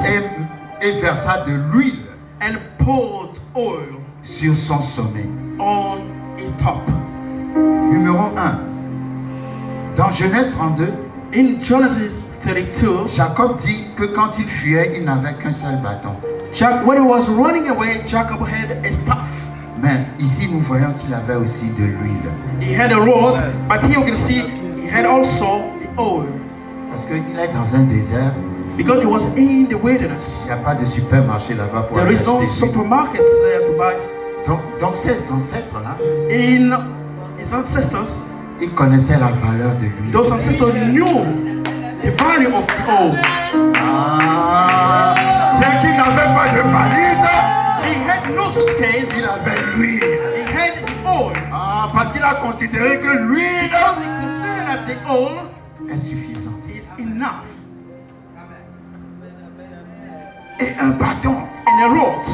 et versa de l'huile
and poured oil
sur son sommet.
on his top.
Numéro 1. Dans Genèse 32,
In Genesis 32,
Jacob dit que quand il fuyait, il n'avait qu'un seul bâton.
when he was running away, Jacob had a staff.
Mais ici, nous voyons qu'il avait aussi de l'huile.
He had a rod, but here you can see he had also the oil.
Parce qu'il est dans un désert,
Because he was in the wilderness.
il n'y a pas de supermarché là-bas pour
There
aller
is no
acheter de l'huile.
supermarkets there to buy.
Donc ces ancêtres-là,
In his ancestors,
ils connaissaient la valeur de l'huile.
those ancestors knew The value of the oil.
Bien qu'il n'avait pas de valise,
He had no suitcase.
il avait l'huile.
He had the oil.
Parce qu'il a considéré que l'huile
Because he considered that the oil
est suffisante.
is enough.
Et un bâton.
And a rod.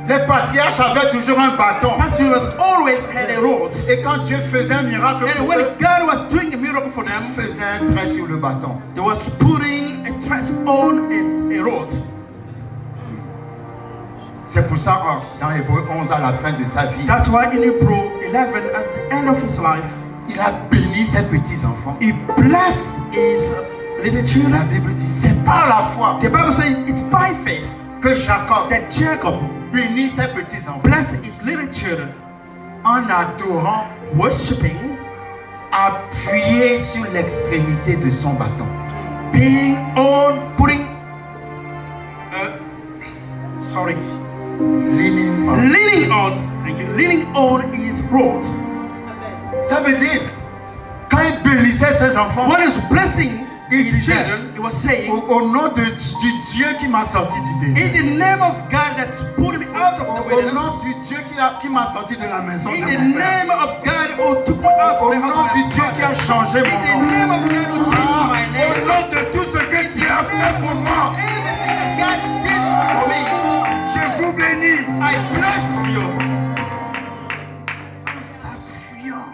Les patriarches avaient toujours un bâton.
Patriarchs always had a rod.
Et quand Dieu faisait un miracle
And
pour
when
eux,
God was doing a miracle for
il
them,
faisait un trait sur le bâton.
they was putting a trust on a rod.
C'est pour ça dans Hébreu 11 à la fin de sa vie,
That's why in Hebrew 11, at the end of his life,
il a béni ses petits-enfants.
he blessed his little
La
children.
Bible dit, c'est par la foi
The Bible says it's by faith
que Jacob
that Jacob
bénit ses petits-enfants
blessed his little children,
en adorant,
worshiping,
appuyé sur l'extrémité de son bâton.
being on, putting,
Leaning on.
leaning on, thank you, leaning on his rod.
Ça veut dire, quand il bénissait ses enfants,
When he was blessing
il
his
disait,
children, he was saying,
au nom du Dieu qui m'a sorti du
in
désert,
the name of God that's put me out of the
au nom
wilderness,
du Dieu qui m'a sorti de la maison de
in the
mon père,
name of God who took me out
au
of the house
nom
of
du
my
Dieu qui a
father,
changé
in
mon
the
nom,
name of God who changed my
au
name,
nom de tout ce que Dieu a fait pour moi,
everything that God did for me,
je vous bénis.
I bless you.
En s'appuyant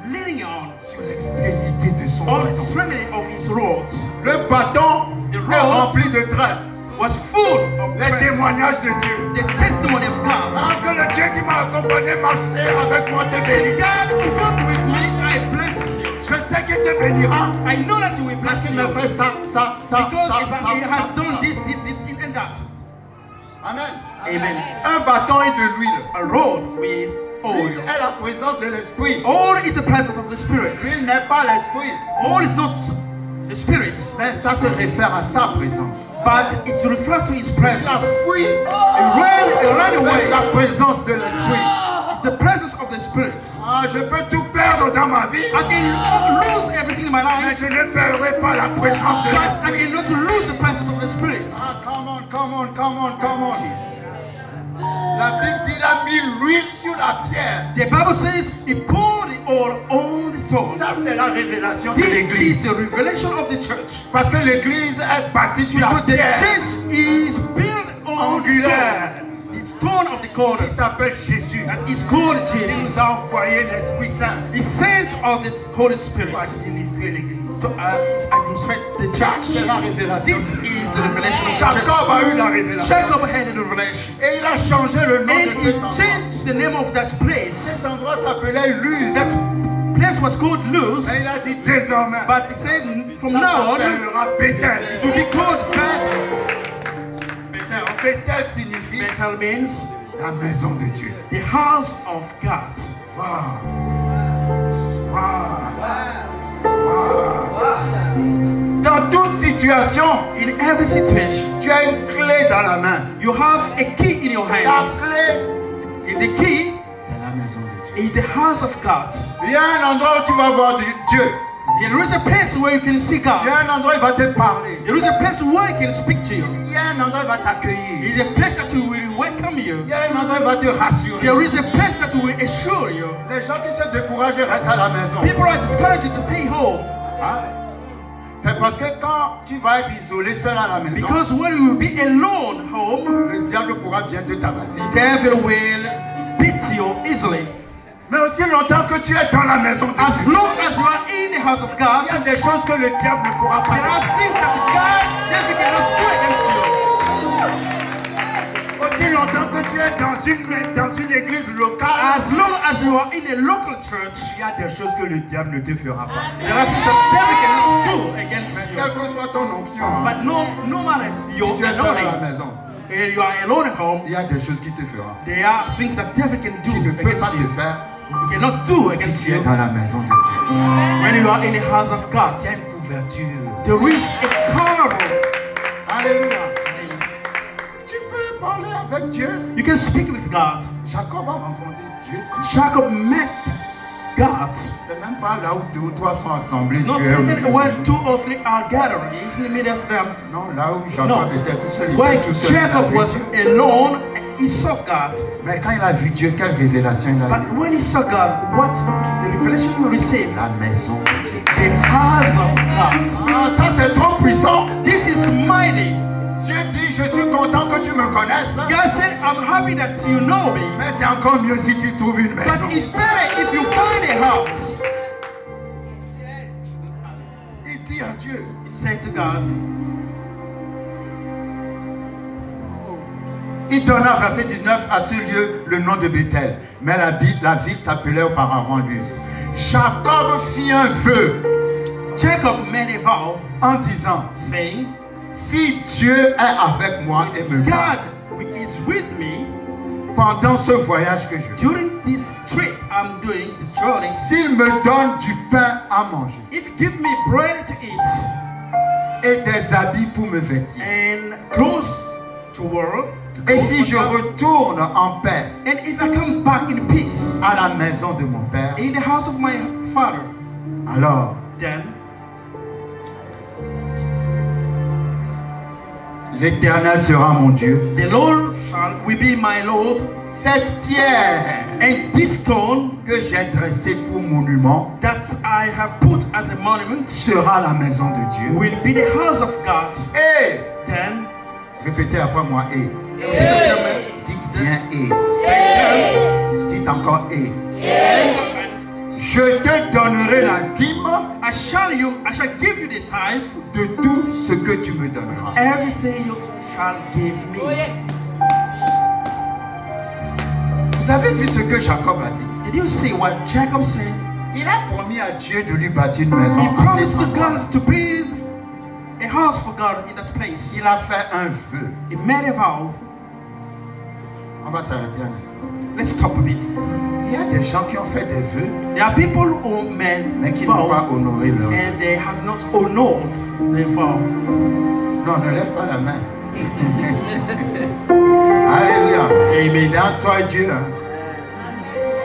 Leaning on
sur l'extrémité de son
the
bâton.
extremity of his rod
Le bâton
The
est
rod
rempli de traits.
was full of
Les
treasures.
témoignages de Dieu.
The testimony of God.
Que le Dieu qui m'a accompagné marcher avec moi te bénisse.
God who walked with me, I bless you.
Je sais qu'il te bénira.
I know that you will
Parce
bless
qu'il
you.
me fait ça,
Because he has done
ça.
this, and that.
Amen.
Amen.
Un bâton et de l'huile.
A rod with
L'huile
oil.
est la présence de l'esprit.
Oil is the presence of the Spirit.
L'huile n'est pas l'esprit.
Oil is not the Spirit,
Mais ça se réfère à sa présence.
but it refers to His
La
presence.
fuite
It ran
avec
away.
la présence de l'esprit.
The presence of the Spirit.
Je peux tout perdre dans ma vie,
I can lose everything in my
mais
life,
je ne perdrai pas la présence de
but
l'esprit.
I cannot lose the presence of the Spirit.
Come on. La Bible dit, il a mis l'huile sur la pierre.
The Bible says He poured the oil on the stone.
Ça, c'est la révélation de
This
l'église.
is the revelation of the church.
Parce que l'église est bâtie sur la
But the
pierre
church is built on
angulaire
the stone of the corner.
qui s'appelle Jésus.
That is called
Il
Jesus.
nous a envoyé l'Esprit Saint
He sent out the Holy Spirit
pour administrer l'église.
to administrate the
Ça,
church.
c'est la révélation.
This is the revelation of the
Jacob
church.
a eu la révélation.
Jacob had the revelation.
Et il a changé le nom
And
de
he
cet endroit.
changed the name of that place.
Cet endroit s'appelait Luz.
That place was called Luz,
Et il a dit désormais,
but he said from
ça
now on
s'appellera Bethel.
it will be called Bethel.
Bethel signifie
Bethel means
la maison de Dieu.
the house of God.
Dans toute situation,
In every situation,
tu as une clé dans la main.
you have a key in your
Ta
hands.
clé,
The key
c'est la maison de Dieu.
is the house of God.
Il y a un endroit où tu vas voir Dieu.
There is a place where you can see
Il y a
God.
un endroit où il va te parler.
There is a place where He can speak to you.
Il y a un endroit où il va t'accueillir.
There is a place that will welcome you.
Il y a un endroit où il va te rassurer.
There is a place that will assure you.
Les gens qui se découragent restent à la maison.
People are discouraged to stay home
Hein? C'est parce que quand tu vas être isolé seul à la maison,
because when you will be alone home,
le diable pourra bien te tabasser.
devil will beat you easily.
Mais aussi longtemps que tu es dans la maison de
As
Dieu,
long as you are in the house of
il y
God,
a des choses que le diable ne pourra pas
there are
faire.
things that God, devil cannot do against you.
Aussi longtemps que tu es dans une église locale,
As long as you are in a local church,
il y a des choses que le diable ne te fera pas.
there are things that devil cannot do against
Mais
you.
quelle que soit ton onction,
But no matter your
si tu es seul à la
anointing,
maison,
and you are alone at home,
il y a des choses qui te fera.
there are things that devil can do
Qui ne peut pas
against
te
you.
faire
He cannot do
si
against
tu es
you
dans la maison de Dieu.
when you are in the house of God.
Il y a une couverture.
There is a covering.
Alléluia. Tu peux parler avec Dieu.
You can speak with God.
Jacob a rencontré Dieu.
Jacob met God.
C'est même pas là où 2 ou 3 sont assemblés.
Not
Dieu est au
even
milieu.
when 2 or 3 are gathering, He's in the midst of them.
Non, là où Jacob
No.
était tout seul, il
When
était tout seul.
Jacob
Il a
was
vu Dieu.
alone, he saw God.
Mais quand il a vu Dieu, quelle révélation il a
But
eu?
when he saw God, what the revelation he received,
La maison de Dieu.
the house of God.
Ah, ça c'est trop puissant.
This is mighty.
Dieu dit, je suis content que tu me connaisses.
God said, I'm happy that you know me.
Mais c'est encore mieux si tu trouves une maison.
But it's better if you find a house.
Il dit à Dieu,
He said to God,
il donna, verset 19, à ce lieu le nom de Bethel. Mais la ville s'appelait auparavant Luz. Jacob fit un vœu
Jacob made a vow,
en disant,
saying,
si Dieu est avec moi et me garde
God is with me
pendant ce voyage que je fais,
during this trip I'm doing, this journey.
s'il me donne du pain à manger
If you give me bread to eat
et des habits pour me vêtir,
and clothes to wear,
et si je retourne en paix
and if I come back in peace
à la maison de mon père,
in the house of my father,
alors
then
l'Éternel sera mon Dieu.
the Lord will be my Lord,
Cette pierre
and this stone
que j'ai dressée pour monument
that I have put as a monument
sera la maison de Dieu.
will be the house of God.
Et,
Then
répétez après moi, et. Dites bien et. Dites encore et. Je te donnerai la dîme
I shall give you the tithe,
de tout ce que tu me donneras.
everything you shall give me.
Vous avez vu ce que Jacob a dit?
Did you see what Jacob said?
Il a promis à Dieu de lui bâtir une maison.
He
à
promised
cet
to
endroit.
God to build a house for God in that place.
Il a fait un vœu.
He made a vow.
On va s'arrêter un instant.
Let's stop a bit.
Il y a des gens qui ont fait des vœux,
There are people who made
mais qui n'ont pas
vows
honoré leur vœu.
and they have not honored their vow.
Non, ne lève pas la main. Alléluia.
Amen.
C'est en toi Dieu. Hein.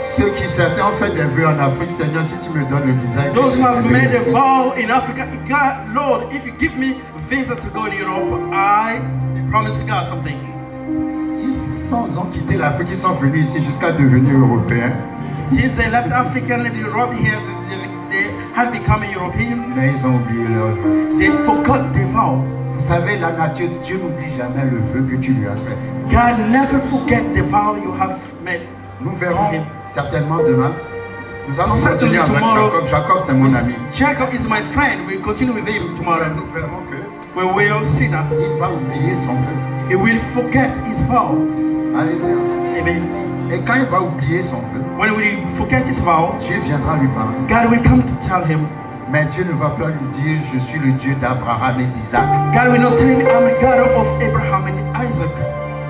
Ceux qui certains ont fait des vœux en Afrique, Seigneur, si tu me donnes le visage.
Those who have
de
made a
ici.
vow in Africa, God, Lord, if you give me visa to go to Europe, I promise God something.
Ils ont quitté l'Afrique, ils sont venus ici jusqu'à devenir européens.
Since they left Africa and they arrived here, they have become European.
Mais ils ont oublié leur vœu.
They forgot their vow.
Vous savez, la nature de Dieu n'oublie jamais le vœu que tu lui as fait.
God never forget the vow you have made.
Nous verrons certainement demain. Nous allons
Certainly
continuer avec
tomorrow.
Jacob. Jacob, c'est mon ami.
Jacob is my friend. We'll continue with him tomorrow.
Nous verrons que
We will see that
il va oublier son vœu.
he will forget his vow.
Alléluia.
Amen.
Et quand il va oublier son vœu,
When he forget his vow,
Dieu viendra lui parler.
God will come to tell him.
Mais Dieu ne va pas lui dire, je suis le Dieu d'Abraham et d'Isaac.
God will not tell him, I'm the God of Abraham and Isaac.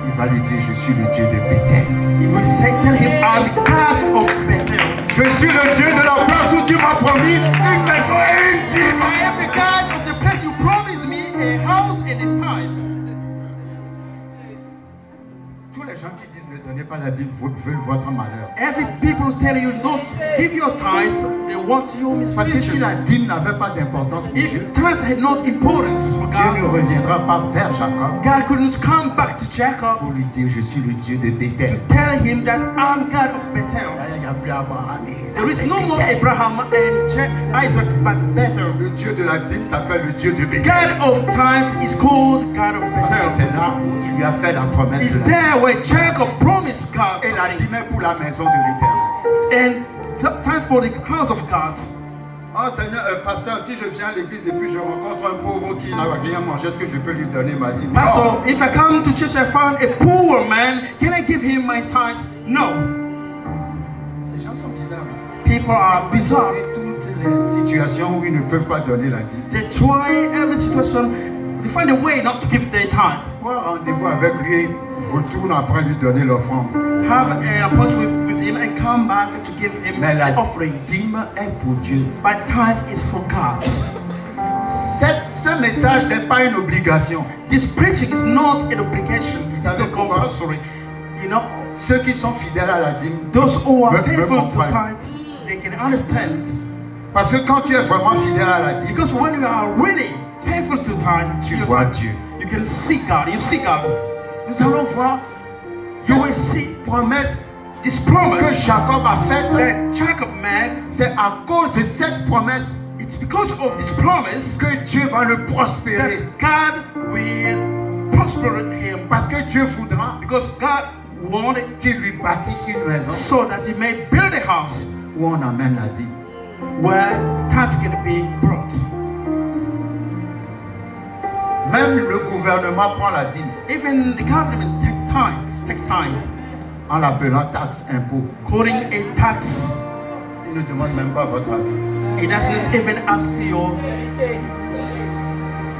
Il va lui dire, je suis le Dieu de Bethel.
He will say, tell him, I'm the God of Bethel.
Je suis le Dieu de la place où tu m'as promis une maison et une dîme.
I am the God of the place you promised me, a house and a tithe.
Tous les gens qui disent ne donnez pas la dîme veulent votre malheur.
Every people tell you don't give your tithe, they want your
Parce que si
misfortune.
la dîme n'avait pas d'importance pour
If
Dieu,
tithe had not importance for
Dieu ne
God,
reviendra pas vers Jacob
God couldn't come back to Jacob
pour lui dire, je suis le Dieu de Bethel.
tell him that I'm God of Bethel.
Là, il n'y a plus Abraham et Isaac.
There is
mais
no more
Bethel.
Abraham and Isaac, but Bethel.
Le Dieu de la dîme s'appelle le Dieu de Bethel.
God of tithe is called God of
Parce que
Bethel.
c'est là où il lui a fait la promesse
It's
de la
there where Jacob promised God
Et la
something.
dîme est pour la maison de l'Éternel.
And tithe for the house of God.
Oh Seigneur, pasteur, si je viens à l'église et puis je rencontre un pauvre qui n'a rien mangé, est-ce que je peux lui donner ma dîme?
Pastor, if I come to church, I find a poor man, can I give him my tithes? No.
Les gens sont bizarres.
People are bizarre.
Et toutes les situations où ils ne peuvent pas donner la dîme.
They try every situation, they find a way not to give their tithe.
Prends rendez-vous avec lui, retourne après lui donner l'offrande.
Have an appointment with him and come back to give him
Mais la
the offering.
dîme est pour Dieu.
But tithe is for God.
Ce message n'est pas une obligation.
This preaching is not an obligation. It's
savez
not
pourquoi?
compulsory. You know,
Ceux qui sont fidèles à la dîme
those who are
me
faithful to
comprennent.
tithe, they can understand.
Parce que quand tu es vraiment fidèle à la dîme,
Because when you are really faithful to tithe,
tu vois Dieu.
you can see God. You see God.
Nous allons voir
You will see
cette promesse
this
que
promise
Jacob a faite.
that Jacob made.
C'est à cause de cette promesse
It's because of this promise
que Dieu va le prospérer.
that God will prosper him.
Parce que Dieu voudra
Because God wanted
qu'il lui bâtisse une maison
so that he may build a house
où on amène la dîme.
where tithe can be brought.
Même le gouvernement prend la dîme
Even the government takes tithe,
en l'appelant taxe, impôt.
calling a tax.
Il ne demande même pas votre avis.
It doesn't even ask your.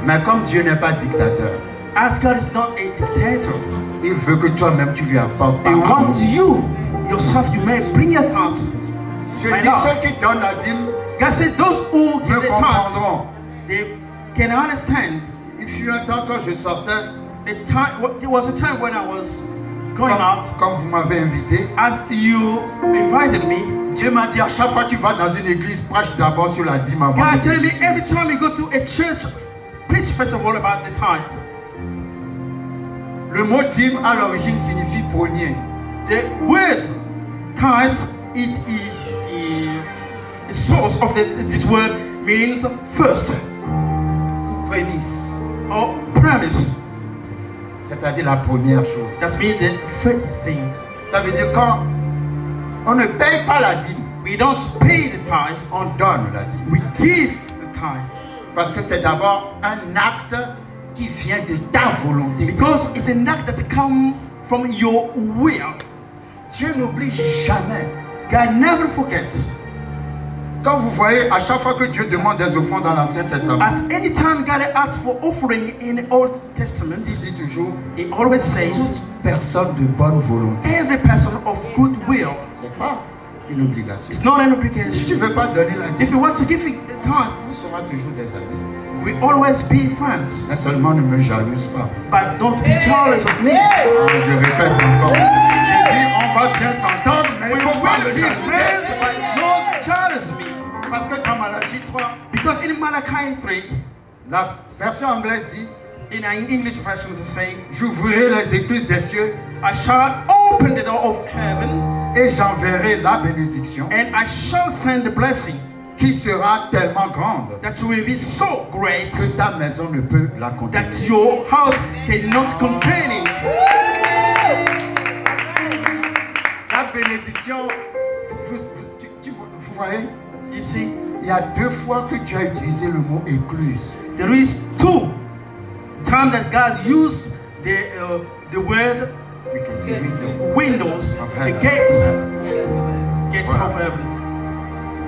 Mais comme Dieu n'est pas dictateur,
As God is not a dictator,
il veut que toi-même tu lui apportes
He
par amour.
wants you yourself. You may bring your tithes.
Je
My
dis
love.
ceux qui donnent la dîme
God said those who give
me
the
comprendront.
tithes, they can understand.
Il fut un temps quand je sortais,
There was a time when I was going out.
comme vous m'avez invité,
As you invited me,
Dieu m'a dit à chaque fois que tu vas dans une église, prêche d'abord sur la dîme avant
God
de
tell me
prêcher.
every time you go to a church, preach first of all about the tithe.
Le mot dîme à l'origine signifie premier.
The word tithes, it is the source of this word means first
Ou prémisse.
or premise.
C'est-à-dire la première chose.
That means the first thing.
Ça veut dire quand on ne paye pas la dîme,
We don't pay the tithe,
on donne la dîme.
we give the tithe.
Parce que c'est d'abord un acte qui vient de ta volonté.
Because it's an act that comes from your will.
Dieu n'oublie jamais.
God never forgets.
Quand vous voyez, à chaque fois que Dieu demande des offrandes dans l'Ancien Testament,
At any time God asks for offering in the Old Testament,
il dit toujours,
He always says,
toute personne de bonne volonté.
every person of good will.
C'est pas une obligation.
It's not an
Si
obligation.
tu ne veux pas donner la
If
dîme,
you want to give it the
on
tithe,
sera toujours des amis.
we always be friends.
Mais seulement ne me jalouse pas.
But don't be jealous of me.
Je répète encore. J'ai dit, on va bien s'entendre, mais il
We
ne faut pas me
will be
jalouser.
friends, but don't jealous me.
Parce que dans Malachie 3,
Because in Malachi 3,
la version anglaise dit,
in an English version, it says,
j'ouvrirai les écluses des cieux
I shall open the door of heaven
et j'enverrai la bénédiction
and I shall send the blessing
qui sera tellement grande
that will be so great
que ta maison ne peut la contenir.
that your house cannot contain it.
La bénédiction, vous voyez,
You see,
il y a 2 fois que Dieu a utilisé le mot écluse.
there is 2 times that God used the word
We can see window.
windows,
Of
the
heaven.
gates
Voilà.
of heaven.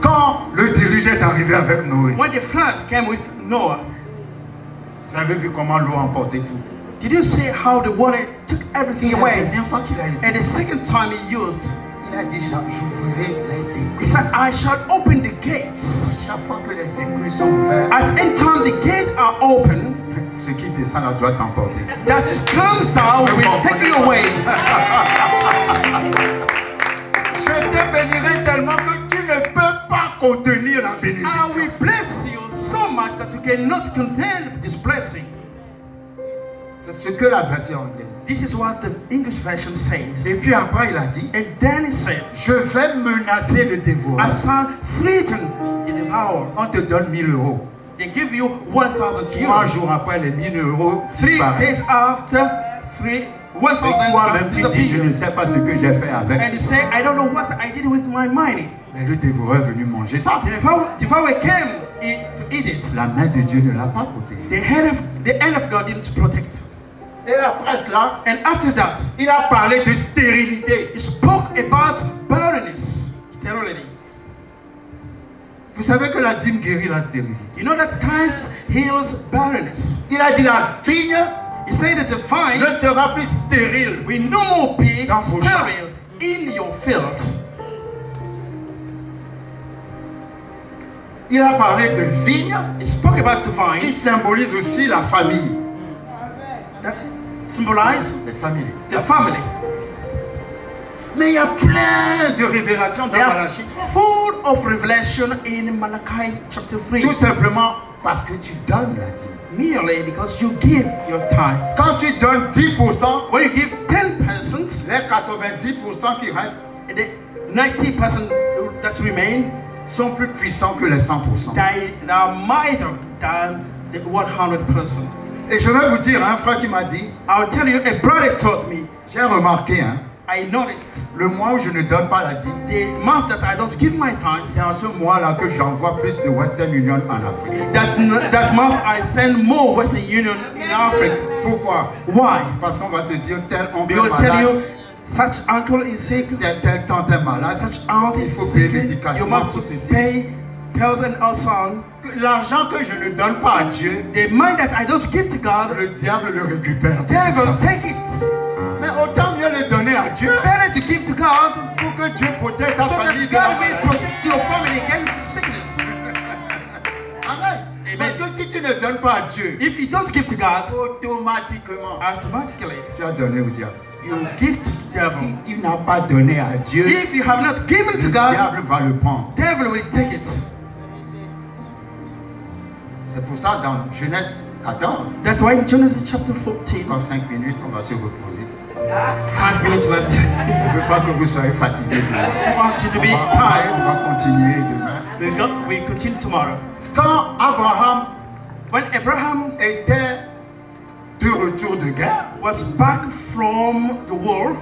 Quand le déluge est arrivé avec Noé,
When the flood came with Noah,
vous avez vu comment l'eau a emporté tout.
did you see how the water took
Et
everything
la
away?
deuxième fois qu'il a
And
utilisé,
the second time he used,
il a dit, j'ouvrirai les
he
écluses.
said, I shall open the gates.
Chaque fois que les écluses sont ouvertes,
At any time the gates are opened,
ce qui descend là doit t'emporter.
that comes down will take you away.
Je te bénirai tellement que tu ne peux pas contenir la
I
bénédiction.
will bless you so much that you cannot contain this blessing.
C'est ce que la version anglaise dit.
This is what the English version says.
Et puis après, il a dit,
And then he said,
je vais menacer le
I
dévoreur.
shall threaten the devourer.
On te donne 1000 euros.
They give you 1,000
3
euros.
jours après, les 1000 euros
3 days
disparaissent.
after, 1,000
Et toi-même, tu dis, je ne
disappear.
sais pas ce que j'ai fait avec.
And you say, I don't know what I did with my money.
Mais le dévoreur est venu manger ça.
The devourer came to eat it.
La main de Dieu ne l'a pas protégé.
The hand of God didn't protect it.
Et après cela,
And after that,
il a parlé de stérilité.
he spoke about barrenness, sterility.
Vous savez que la dîme guérit la stérilité.
You know that tithes heals barrenness.
Il a dit la vigne
He said that the vine
ne sera plus stérile.
will no more be
Dans vos
sterile in your field.
Il a parlé de vigne
He spoke about the
qui
vine
symbolise aussi la famille.
that symbolizes
Les familles.
the family.
Mais il y a plein de révélations dans
They are
Malachie.
full of revelation in Malachi chapter 3.
Tout simplement parce que tu donnes la dîme.
Merely because you give your tithe.
Quand tu donnes 10%,
When you give 10%,
les 90% qui restent
the 90% that remain,
sont plus puissants que les 100%.
they are mightier than the 100%.
Et je vais vous dire, un frère qui m'a dit,
I'll tell you, a brother told me,
j'ai remarqué,
I noticed
le mois où je ne donne pas la dîme,
the month that I don't give my tithes,
c'est en ce mois-là que j'envoie plus de Western Union en Afrique.
that month I send more Western Union in Africa.
Pourquoi?
Why?
Parce qu'on va te dire, tel oncle
Because
est
I'll tell
malade,
you, such uncle is sick,
tel tante est malade,
such aunt
il
is
faut payer
sick, you
médicalement pour
must
ceci.
pay pills and also.
L'argent que je ne donne pas à Dieu,
The money that I don't give to God,
le diable le récupère. de toute
devil
façon.
take it.
Mais autant mieux le donner à Dieu
Better to give to God
pour que Dieu protège ta
so
famille
that
de la
God will
maladie.
protect your family against sickness.
Amen.
Amen.
Parce que si tu ne donnes pas à Dieu,
If you don't give to God,
automatiquement,
automatically
tu as donné au diable.
you give to the devil.
Si tu n'as pas donné à Dieu,
If you have not given to
le
God,
diable va le prendre.
devil will take it.
C'est pour ça, dans Genèse 14,
That's why in Genesis chapter 14,
dans 5 minutes, on va se reposer.
5 minutes left.
Je ne veux pas que vous soyez fatigués demain.
I want you to be
On
tired.
va continuer demain.
We continue tomorrow.
Quand Abraham
When Abraham
était de retour de guerre,
was back from the war,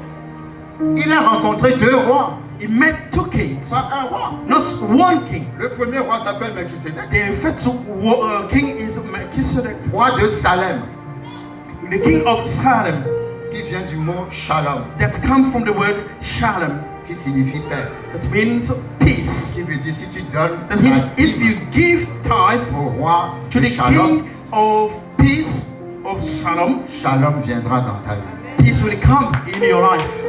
il a rencontré deux rois,
he met two kings,
pas un roi.
not one king.
Le premier roi s'appelle Melchisedec,
The first king is Melchizedek,
roi de Salem,
the king of Salem,
qui vient du mot Shalom,
that comes from the word Shalom,
qui signifie paix.
that means peace.
Qui veut dire si tu donnes
That means
la
if
dîme
you give tithe
au roi
to
de
the
Shalom,
king of peace, of Shalom,
Shalom viendra dans ta vie.
peace will come in your life.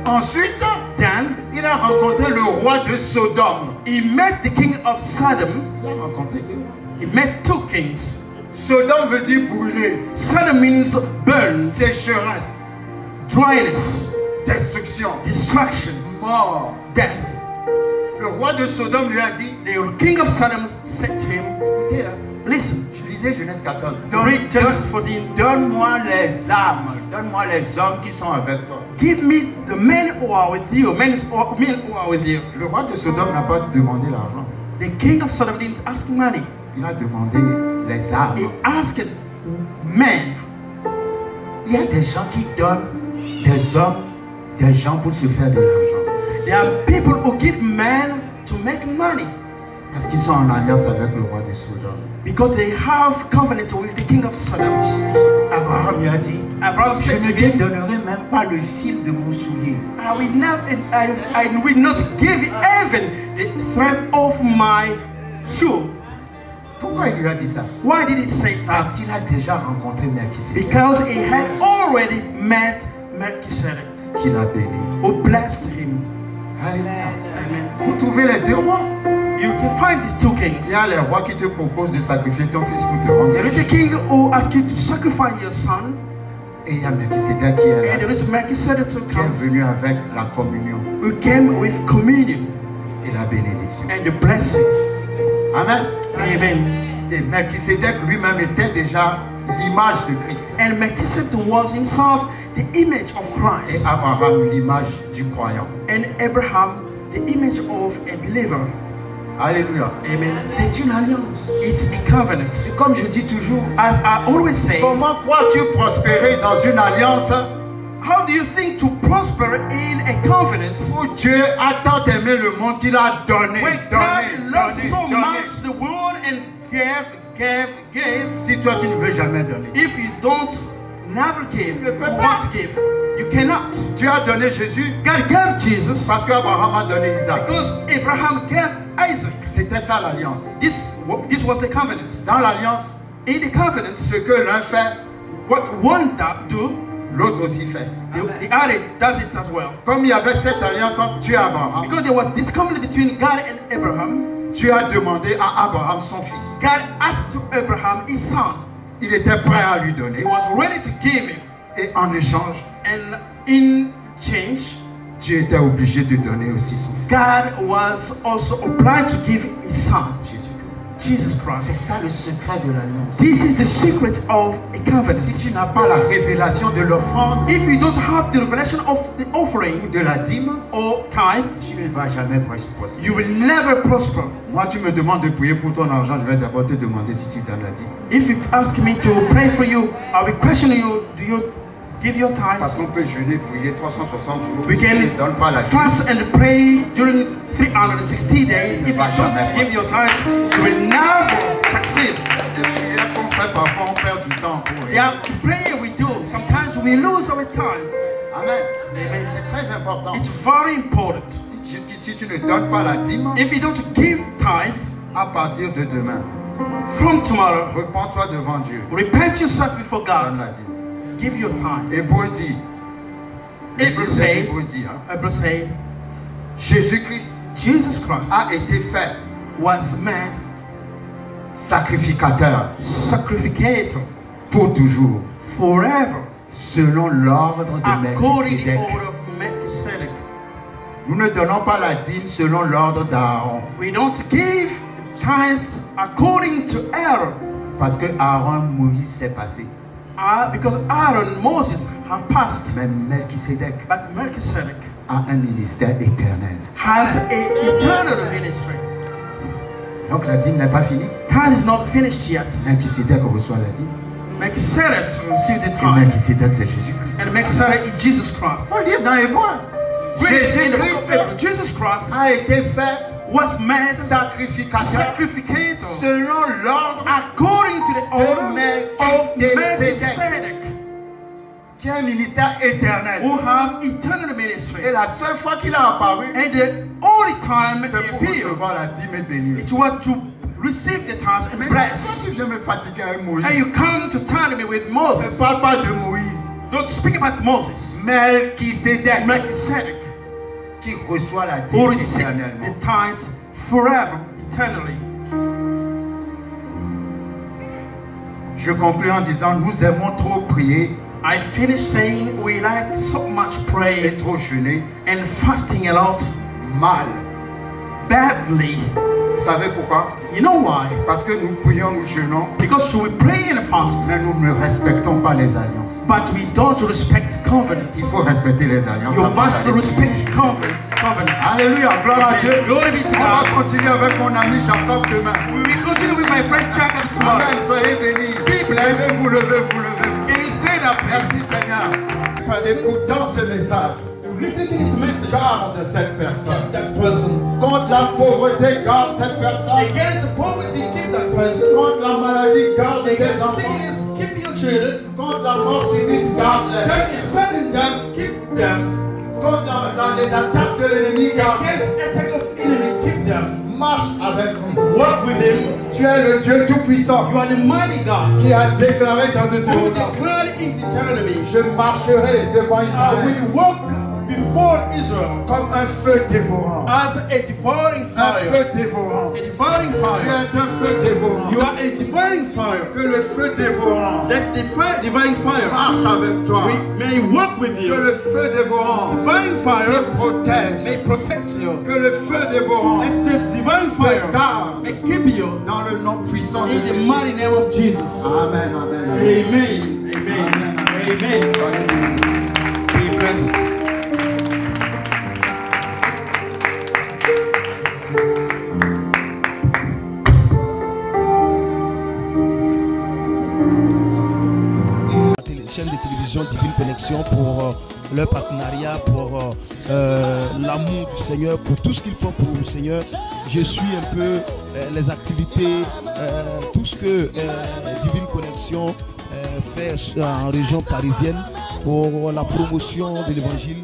Ensuite,
Then
il a rencontré le roi de Sodome.
he met the king of Sodom.
Il a rencontré deux rois.
He met two kings.
Sodome veut dire brûler,
Sodom means burn,
sécheresse,
dryness,
destruction,
destruction,
mort.
death.
Le roi de Sodome lui a dit,
The king of Sodom said to him,
écoutez,
listen,
je lisais Genèse 14,
read Genesis 14,
donne-moi les âmes, donne-moi les hommes qui sont avec toi.
give me the men who are with you, men who are with you.
Le roi de Sodome n'a pas demandé l'argent,
The king of Sodom didn't ask money.
il a demandé les âmes.
He asked men.
Il y a des gens qui donnent des hommes, des gens pour se faire de l'argent.
There are people who give men to make money
Parce qu'ils sont en alliance avec le roi de Sodome.
because they have covenant with the king of Sodom.
Abraham lui a dit,
Abraham
je
said
ne
to
te
him,
donnerai même pas le fil de mon soulier.
I will not give even the thread of my shoe.
Pourquoi il lui a dit ça?
Why did he say
Parce
that?
qu'il a déjà rencontré Melchisedec,
Because he had already met Melchizedek,
qu'il a béni.
who blessed him.
Alléluia.
Amen.
Vous trouvez les deux rois?
You can find these two kings.
Il y a les rois qui te proposent de sacrifier ton fils pour te rendre.
There is a king who asks you to sacrifice your son,
Et il y a Melchisedec qui est
and
là,
there is Melchizedek who
qui est
comes,
venu avec la communion
who came with communion
et la bénédiction.
and the blessing.
Amen.
Amen.
Et Melchisedec lui-même était déjà l'image de Christ.
And Melchizedek was himself the image of
Et
Christ,
Abraham l'image du croyant.
and Abraham the image of a believer.
Alléluia.
Amen.
C'est une alliance.
It's a covenant.
Et comme je dis toujours,
As I always say,
comment crois-tu prospérer dans une alliance
how do you think to prosper in a covenant
où Dieu a tant aimé le monde qu'il a donné,
when
donné,
God loves so
donné, donné.
much the world and gave?
Si toi tu ne veux jamais donner,
If you don't never give,
Tu ne peux
you
pas.
won't give. You cannot.
Dieu a donné Jésus
God gave Jesus
parce qu'Abraham a donné Isaac.
because Abraham gave Isaac.
C'était ça l'alliance.
This was the covenant.
Dans l'alliance,
In the covenant,
ce que l'un fait,
what one do,
l'autre aussi fait.
the other does it as well.
Comme il y avait cette alliance entre Dieu et Abraham,
Because there was this covenant between God and Abraham,
Dieu a demandé à Abraham son fils.
God asked to Abraham his son.
Il était prêt à lui
He
donner.
was ready to give him.
Et en échange,
And in change,
Dieu était obligé de donner aussi son fils.
God was also obliged to give his son,
Jésus-Christ.
Jesus
C'est
Christ.
ça le secret de l'alliance.
This is the secret of a covenant.
Si tu n'as pas la révélation de l'offrande
If you don't have the revelation of the
ou
offering
de la dîme,
or tithe,
tu ne vas jamais prospérer.
you will never prosper.
Moi, tu me demandes de prier pour ton argent, je vais d'abord te demander si tu donnes la dîme.
If you ask me to pray for you, I will question you, do you give your
Parce
tithe?
qu'on peut jeûner, prier 360 jours.
We
Si tu ne
can
donnes pas la dîme,
fast and pray during 360 days. If you don't give your tithe, you will never succeed.
les prières qu'on fait parfois, on perd du temps pour rien.
Yeah, the prayer we do, sometimes we lose our time.
Amen.
Amen.
C'est très important.
It's very important.
Si tu ne donnes pas la dîme,
If you don't give tithe,
à partir de demain,
from tomorrow,
repens-toi devant Dieu.
repent yourself before
Donne
God.
la dîme.
Give your tithe.
Hébreu dit,
Hebrews say,
Hébreu dit, hein,
Hebrews say,
Jésus-Christ
Jesus Christ
a été fait
was made
sacrificateur
sacrificator
pour toujours,
forever,
selon l'ordre de
according to the
Melchizedek.
order of Melchizedek.
Nous ne donnons pas la dîme selon l'ordre d'Aaron,
We don't give tithes according to Aaron,
parce que Aaron, Moïse s'est passé.
because Aaron, Moses have passed,
Mais Melchizedek
but Melchizedek
a un ministère éternel.
has an eternal ministry.
Donc la dîme n'est pas finie.
Tithe is not finished yet.
Melchizedek reçoit la dîme.
Melchizedek received the
Et
tithe,
Melchizedek, c'est Jésus-Christ.
and Melchizedek is Jesus Christ.
On lit dans Hébreu.
In the book of
Jésus-Christ
Hebrews, Jesus Christ
a été fait
was made
sacrificateur
sacrificator
selon l'ordre
according to the order of
Melchizedek,
Melchizedek,
qui a un ministère éternel.
who have eternal ministry.
Et la seule fois qu'il a apparu,
And the only time
c'est
he
pour
appeared,
recevoir la dîme et bénir.
it was to receive the tithes and
Mais
bless.
quand tu viens me fatiguer avec Moïse,
And you come to tell me with
ne
Moses.
parle pas de Moïse.
Don't speak about Moses.
Melchizedek
Melchizedek,
qui reçoit la
who
dîme
received
éternellement.
the tithes forever, eternally.
Je conclue en disant, nous aimons trop prier
I finish saying we like so much
et
praying
trop jeûner
and fasting a lot
mal.
badly.
Vous savez pourquoi?
You know why?
Parce que nous prions, nous jeûnons,
Because we pray and fast,
mais nous ne respectons pas les alliances.
but we don't respect covenants.
Il faut respecter les alliances.
You
avant
must
d'aller
respect
prier.
covenants.
Alléluia, gloire à Dieu.
Glory be to
On va
God.
continuer avec mon ami Jacob demain.
We will continue with my friend Jacob tomorrow.
Amen, soyez bénis.
Be blessed.
Levez-vous, levez-vous, levez-vous.
Can you say that,
Merci
please?
Seigneur. Écoutant ce message,
Listen to this message.
garde cette personne.
That person.
Contre la pauvreté, garde cette personne.
Against the poverty, keep that person.
Contre la maladie, garde tes
Against
enfants.
sickness, keep your children.
Contre la mort subite, garde-les.
Against sudden death, keep them.
Contre dans les attaques de l'ennemi, garde-les.
Against attack of enemy, keep them.
Marche avec lui.
Walk with him.
Tu es le Dieu Tout-Puissant
You are the mighty God
qui a déclaré dans
who
Deutéronome,
declared in Deuteronomy,
je marcherai devant
I
Israël
will walk before Israel
comme un feu dévorant.
as a devouring
Un
fire.
feu dévorant.
A devouring
Tu
fire.
es un feu dévorant.
You are a devouring fire.
Que le feu dévorant
Let the devouring fire
marche avec toi.
may walk with
Que
you.
le feu dévorant
Devouring fire
te protège.
may protect you.
Que le feu dévorant
Let the divine fire
te garde
may keep you
dans le nom puissant de
in the
Jésus.
mighty name of Jesus.
Amen, amen.
Amen. Amen. Amen.
Soyez bénis.
Be blessed.
Chaîne de télévision Divine Connexion pour leur partenariat, pour l'amour du Seigneur, pour tout ce qu'ils font pour le Seigneur. Je suis un peu les activités, tout ce que Divine Connexion fait en région parisienne pour la promotion de l'évangile.